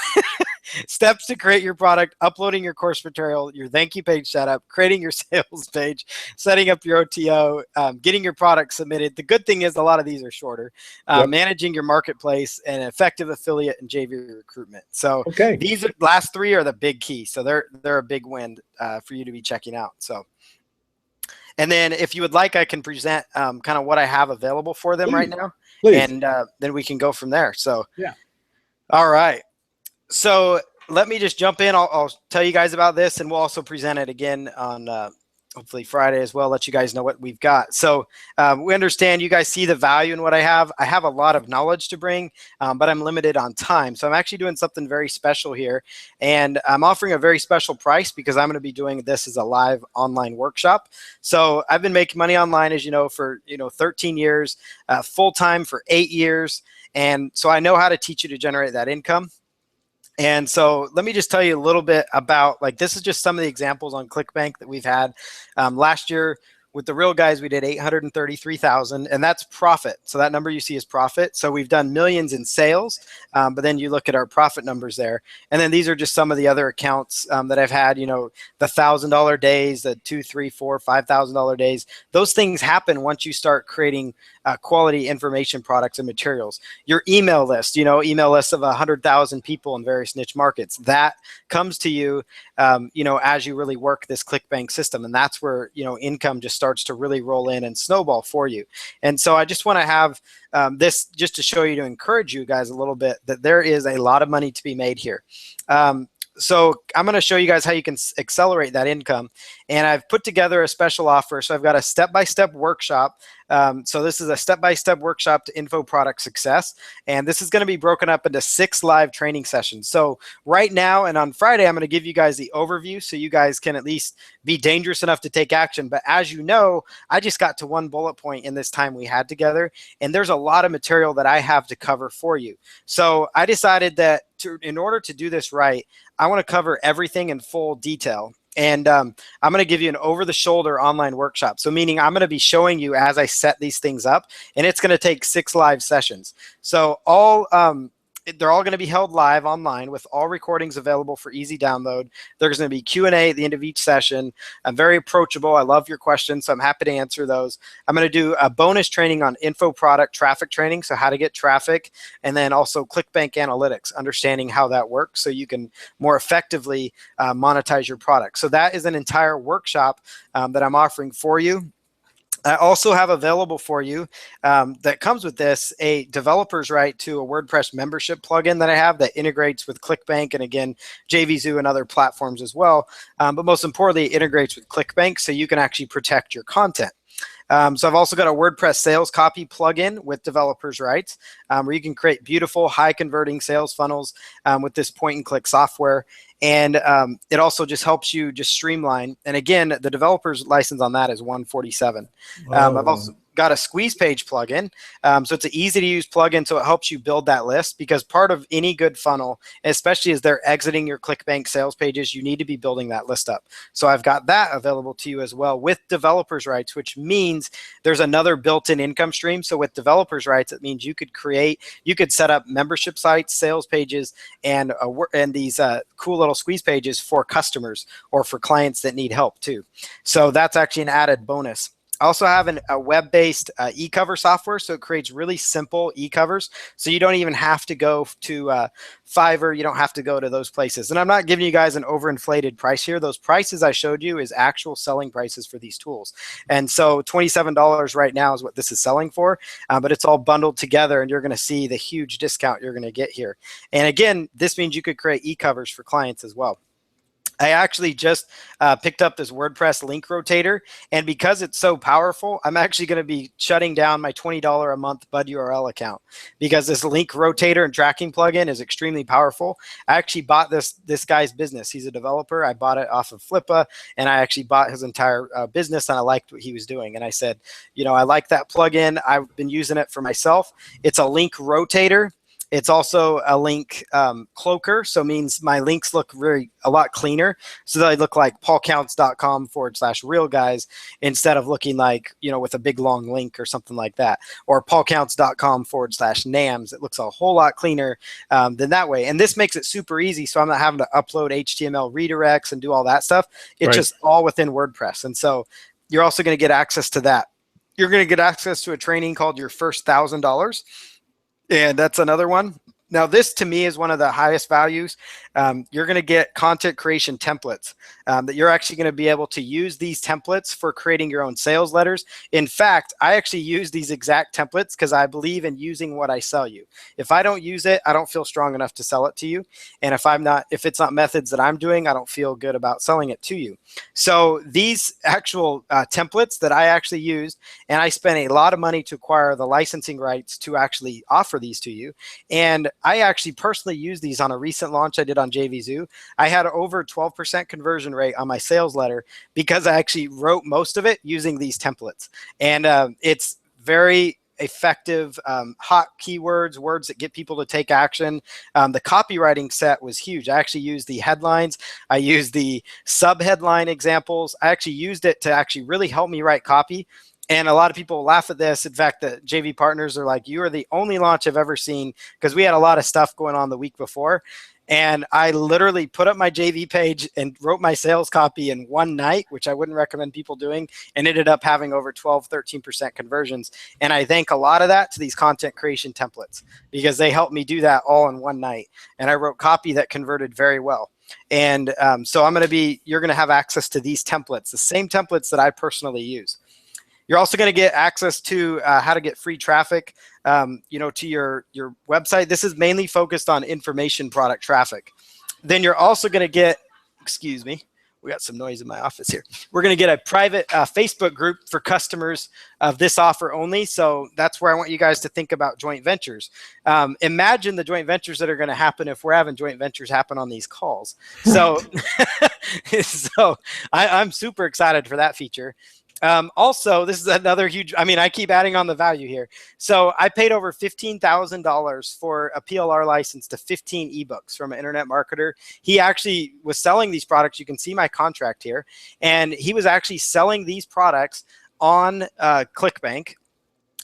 steps to create your product, uploading your course material, your thank you page setup, creating your sales page, setting up your OTO, getting your product submitted. The good thing is a lot of these are shorter. Managing your marketplace, and effective affiliate and JV recruitment. So these last 3 are the big key. So they're a big win for you to be checking out. So, And then if you would like, I can present kind of what I have available for them right now. Please. And then we can go from there. So, yeah. All right. So let me just jump in. I'll tell you guys about this, and we'll also present it again on hopefully Friday as well, let you guys know what we've got. So we understand you guys see the value in what I have. I have a lot of knowledge to bring, but I'm limited on time. So I'm actually doing something very special here. And I'm offering a very special price because I'm going to be doing this as a live online workshop. So I've been making money online, as you know, for 13 years, full-time for 8 years. And so I know how to teach you to generate that income. And so let me just tell you a little bit about, like, this is just some of the examples on Clickbank that we've had. Last year with the real guys, we did 833,000, and that's profit. So that number you see is profit. So we've done millions in sales, but then you look at our profit numbers there. And then these are just some of the other accounts that I've had, the $1,000 days, the $2,000, $3,000, $4,000, $5,000 days. Those things happen once you start creating quality information products and materials. Your email list, email lists of 100,000 people in various niche markets, that comes to you, as you really work this Clickbank system. And that's where, income just starts to really roll in and snowball for you. And so I just want to have this just to show you, to encourage you guys a little bit, that there is a lot of money to be made here. So I'm going to show you guys how you can accelerate that income. And I've put together a special offer. So I've got a step-by-step workshop. So this is a step-by-step workshop to info product success. And this is going to be broken up into 6 live training sessions. So right now and on Friday, I'm going to give you guys the overview so you guys can at least be dangerous enough to take action. But as you know, I just got to 1 bullet point in this time we had together. And there's a lot of material that I have to cover for you. So I decided that in order to do this right, I want to cover everything in full detail. And I'm going to give you an over-the-shoulder online workshop. So meaning I'm going to be showing you as I set these things up, and it's going to take 6 live sessions. So they're all going to be held live online with all recordings available for easy download. There's going to be Q&A at the end of each session. I'm very approachable. I love your questions, so I'm happy to answer those. I'm going to do a bonus training on info product traffic training, so how to get traffic, and then also Clickbank analytics, understanding how that works so you can more effectively monetize your product. So that is an entire workshop that I'm offering for you. I also have available for you that comes with this a developer's right to a WordPress membership plugin that I have that integrates with Clickbank and, again, JVZoo and other platforms as well. But most importantly, it integrates with Clickbank so you can actually protect your content. So I've also got a WordPress sales copy plugin with developers' rights where you can create beautiful, high-converting sales funnels with this point-and-click software. And it also just helps you just streamline. And again, the developer's license on that is $147. I've also got a squeeze page plugin. So it's an easy to use plugin. So it helps you build that list, because part of any good funnel, especially as they're exiting your Clickbank sales pages, you need to be building that list up. So I've got that available to you as well with developers' rights, which means there's another built-in income stream. So with developers' rights, it means you could set up membership sites, sales pages, and these cool little squeeze pages for customers or for clients that need help too. So that's actually an added bonus. I also have a web-based e-cover software, so it creates really simple e-covers. So you don't even have to go to Fiverr. You don't have to go to those places. And I'm not giving you guys an overinflated price here. Those prices I showed you is actual selling prices for these tools. And so $27 right now is what this is selling for, but it's all bundled together, and you're going to see the huge discount you're going to get here. And again, this means you could create e-covers for clients as well. I actually just picked up this WordPress link rotator, and because it's so powerful, I'm actually going to be shutting down my $20 a month Bud URL account, because this link rotator and tracking plugin is extremely powerful. I actually bought this guy's business. He's a developer. I bought it off of Flippa, and I actually bought his entire business, and I liked what he was doing. And I said, I like that plugin. I've been using it for myself. It's a link rotator. It's also a link cloaker, so it means my links look a lot cleaner. So they look like paulcounts.com/real guys instead of looking like, with a big long link or something like that. Or paulcounts.com/NAMS. It looks a whole lot cleaner than that way. And this makes it super easy, so I'm not having to upload HTML redirects and do all that stuff. It's just all within WordPress. And so you're also going to get access to that. You're going to get access to a training called Your First $1,000. And that's another one Now, this to me is one of the highest values. You're going to get content creation templates that you're actually going to be able to use these templates for creating your own sales letters. In fact, I actually use these exact templates because I believe in using what I sell you. If I don't use it, I don't feel strong enough to sell it to you. And if it's not methods that I'm doing, I don't feel good about selling it to you. So these actual templates that I actually used, and I spent a lot of money to acquire the licensing rights to actually offer these to you. And I actually personally used these on a recent launch I did on JVZoo. I had over 12% conversion rate on my sales letter because I actually wrote most of it using these templates. And it's very effective, hot keywords, words that get people to take action. The copywriting set was huge. I actually used the headlines. I used the sub-headline examples. I actually used it to actually really help me write copy. And a lot of people laugh at this. In fact, the JV partners are like, you are the only launch I've ever seen, because we had a lot of stuff going on the week before. And I literally put up my JV page and wrote my sales copy in one night, which I wouldn't recommend people doing, and ended up having over 12, 13% conversions. And I thank a lot of that to these content creation templates, because they helped me do that all in one night. And I wrote copy that converted very well. And so you're going to have access to these templates, the same templates that I personally use. You're also going to get access to how to get free traffic, to your website. This is mainly focused on information product traffic. Then you're also going to get, excuse me, we got some noise in my office here. We're going to get a private Facebook group for customers of this offer only. So that's where I want you guys to think about joint ventures. Imagine the joint ventures that are going to happen if we're having joint ventures happen on these calls. So, I'm super excited for that feature. Also, this is another huge, I keep adding on the value here. So I paid over $15,000 for a PLR license to 15 ebooks from an internet marketer. He actually was selling these products. You can see my contract here. And he was actually selling these products on Clickbank.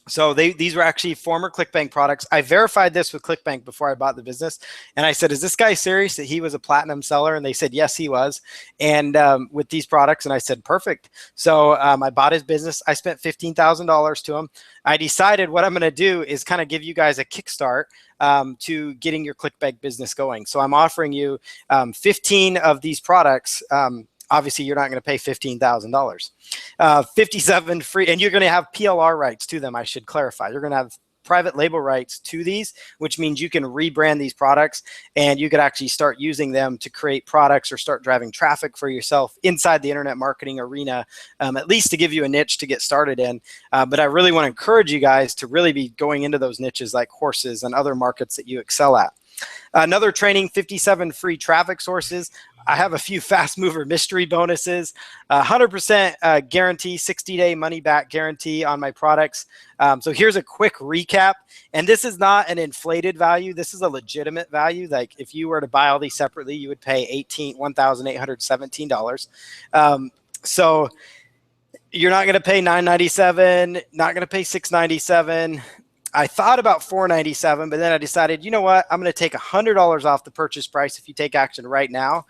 So these were actually former Clickbank products. I verified this with Clickbank before I bought the business. And I said, is this guy serious that he was a platinum seller? And they said, yes, he was. And with these products. And I said, perfect. So I bought his business. I spent $15,000 to him. I decided what I'm going to do is kind of give you guys a kickstart to getting your Clickbank business going. So I'm offering you 15 of these products. Obviously, you're not going to pay $15,000. 57 free, and you're going to have PLR rights to them, I should clarify. You're going to have private label rights to these, which means you can rebrand these products, and you could actually start using them to create products or start driving traffic for yourself inside the internet marketing arena, at least to give you a niche to get started in. But I really want to encourage you guys to really be going into those niches like horses and other markets that you excel at. Another training, 57 free traffic sources. I have a few fast mover mystery bonuses, 100% guarantee, 60-day money back guarantee on my products. So here's a quick recap. And this is not an inflated value. This is a legitimate value. Like if you were to buy all these separately, you would pay $1,817. So you're not going to pay $997, not going to pay $697. I thought about $497, but then I decided, you know what? I'm going to take $100 off the purchase price if you take action right now.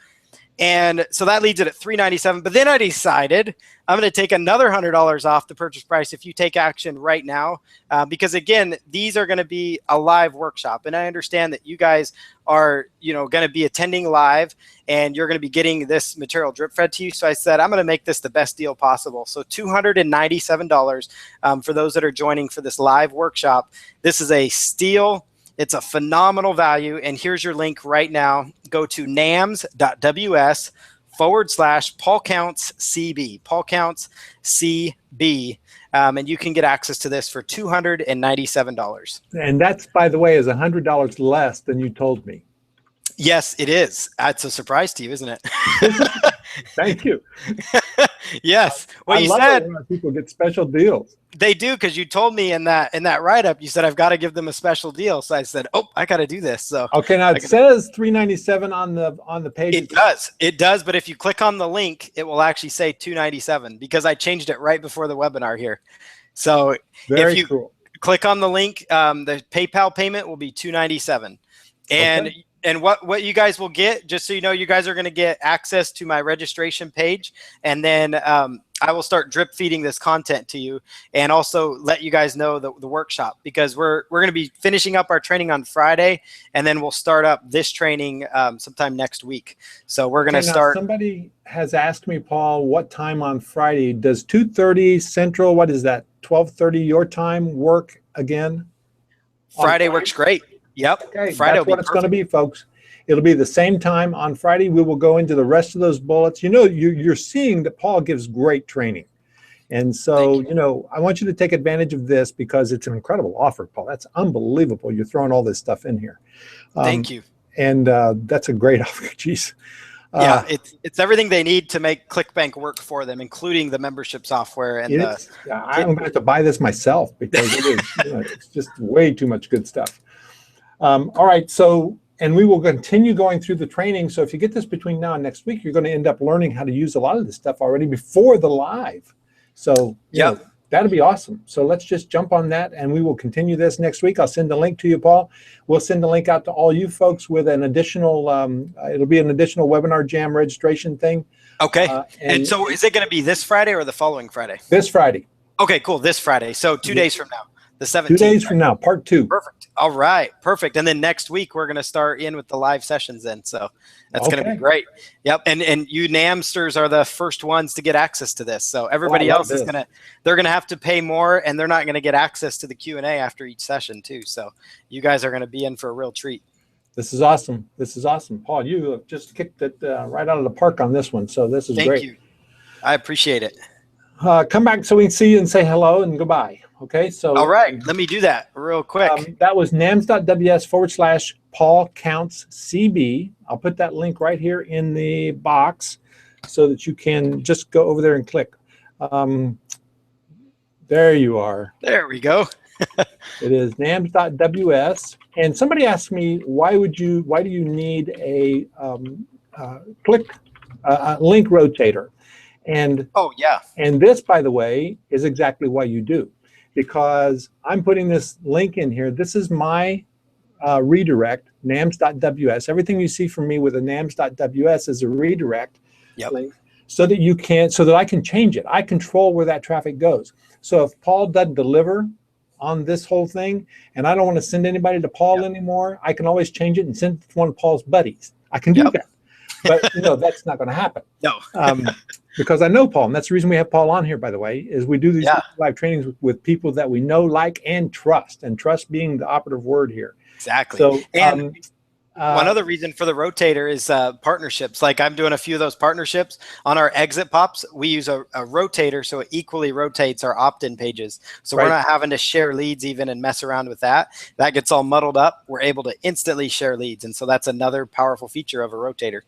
And so that leaves it at $397. But then I decided I'm going to take another $100 off the purchase price if you take action right now. Because again, these are going to be a live workshop. And I understand that you guys are, going to be attending live and you're going to be getting this material drip fed to you. So I said, I'm going to make this the best deal possible. So $297 for those that are joining for this live workshop. This is a steal. It's a phenomenal value. And here's your link right now. Go to nams.ws/Paul Counts CB, Paul Counts CB. And you can get access to this for $297. And that's, by the way, is $100 less than you told me. Yes, it is. That's a surprise to you, isn't it? Thank you. Yes. Well, I you love said it when people get special deals. They do, because you told me in that write-up, you said I've got to give them a special deal. So I said, oh, I got to do this. So okay, now it says $397 on the page. It does. But if you click on the link, it will actually say $297 because I changed it right before the webinar here. So Very if you cool. click on the link, the PayPal payment will be $297. And And what you guys will get, just so you know, you guys are going to get access to my registration page, and then I will start drip feeding this content to you, and also let you guys know the workshop, because we're going to be finishing up our training on Friday, and then we'll start up this training sometime next week. So we're going to start. Somebody has asked me, Paul, what time on Friday? Does 2:30 Central, what is that, 12:30 your time work again? Friday works great. Yep. Okay, Friday that's what it's going to be, folks. It'll be the same time on Friday. We will go into the rest of those bullets. You know, you're seeing that Paul gives great training. And so, you know, I want you to take advantage of this because it's an incredible offer, Paul. That's unbelievable. You're throwing all this stuff in here. Thank you. And that's a great offer. Jeez. Yeah, it's everything they need to make Clickbank work for them, including the membership software. And I'm going to have to buy this myself because it is, you know, it's just way too much good stuff. All right, so, and we will continue going through the training. So if you get this between now and next week, you're going to end up learning how to use a lot of this stuff already before the live. So yeah, that'll be awesome. So let's just jump on that, and we will continue this next week. I'll send a link to you, Paul. We'll send a link out to all you folks with an additional, it'll be an additional webinar jam registration thing. Okay. And so is it going to be this Friday or the following Friday? This Friday. Okay, cool. This Friday. So 2 days from now. The 17th. 2 days from now, part 2. Perfect. All right. Perfect. And then next week, we're going to start in with the live sessions then. So that's going to be great. Yep. And you NAMsters are the first ones to get access to this. So everybody else is they're going to have to pay more, and they're not going to get access to the Q&A after each session too. So you guys are going to be in for a real treat. This is awesome. This is awesome. Paul, you have just kicked it right out of the park on this one. So this is great. Thank you. I appreciate it. Come back so we can see you and say hello and goodbye. Okay, so all right, let me do that real quick. That was nams.ws/Paul Counts CB. I'll put that link right here in the box so that you can just go over there and click. There you are. There we go. It is nams.ws. And somebody asked me, why do you need a link rotator? And and this, by the way, is exactly why you do. Because I'm putting this link in here. This is my redirect, nams.ws. Everything you see from me with a nams.ws is a redirect link, so that I can change it. I control where that traffic goes. So if Paul doesn't deliver on this whole thing, and I don't want to send anybody to Paul anymore, I can always change it and send it to one of Paul's buddies. I can do that. But you know, that's not going to happen. No. Because I know Paul, and that's the reason we have Paul on here, by the way, is we do these live trainings with people that we know, like, and trust being the operative word here. Exactly. So, and one other reason for the rotator is partnerships. Like I'm doing a few of those partnerships on our exit pops. We use a rotator, so it equally rotates our opt-in pages. So we're not having to share leads even and mess around with that. That gets all muddled up. We're able to instantly share leads. And so that's another powerful feature of a rotator.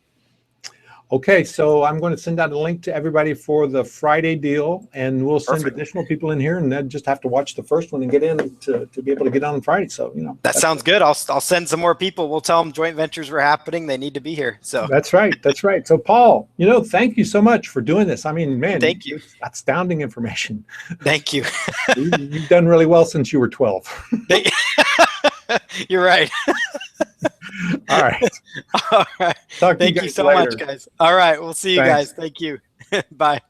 Okay, so I'm going to send out a link to everybody for the Friday deal, and we'll send additional people in here, and then just have to watch the first one and get in to be able to get on Friday. So, you know, that sounds good. I'll send some more people. We'll tell them joint ventures were happening. They need to be here. So that's right. That's right. So Paul, you know, thank you so much for doing this. I mean, man, thank you. Astounding information. Thank you. You've done really well since you were 12. You're right. All right. All right. Thank you so much, guys. All right. We'll see you guys. Thank you. Bye.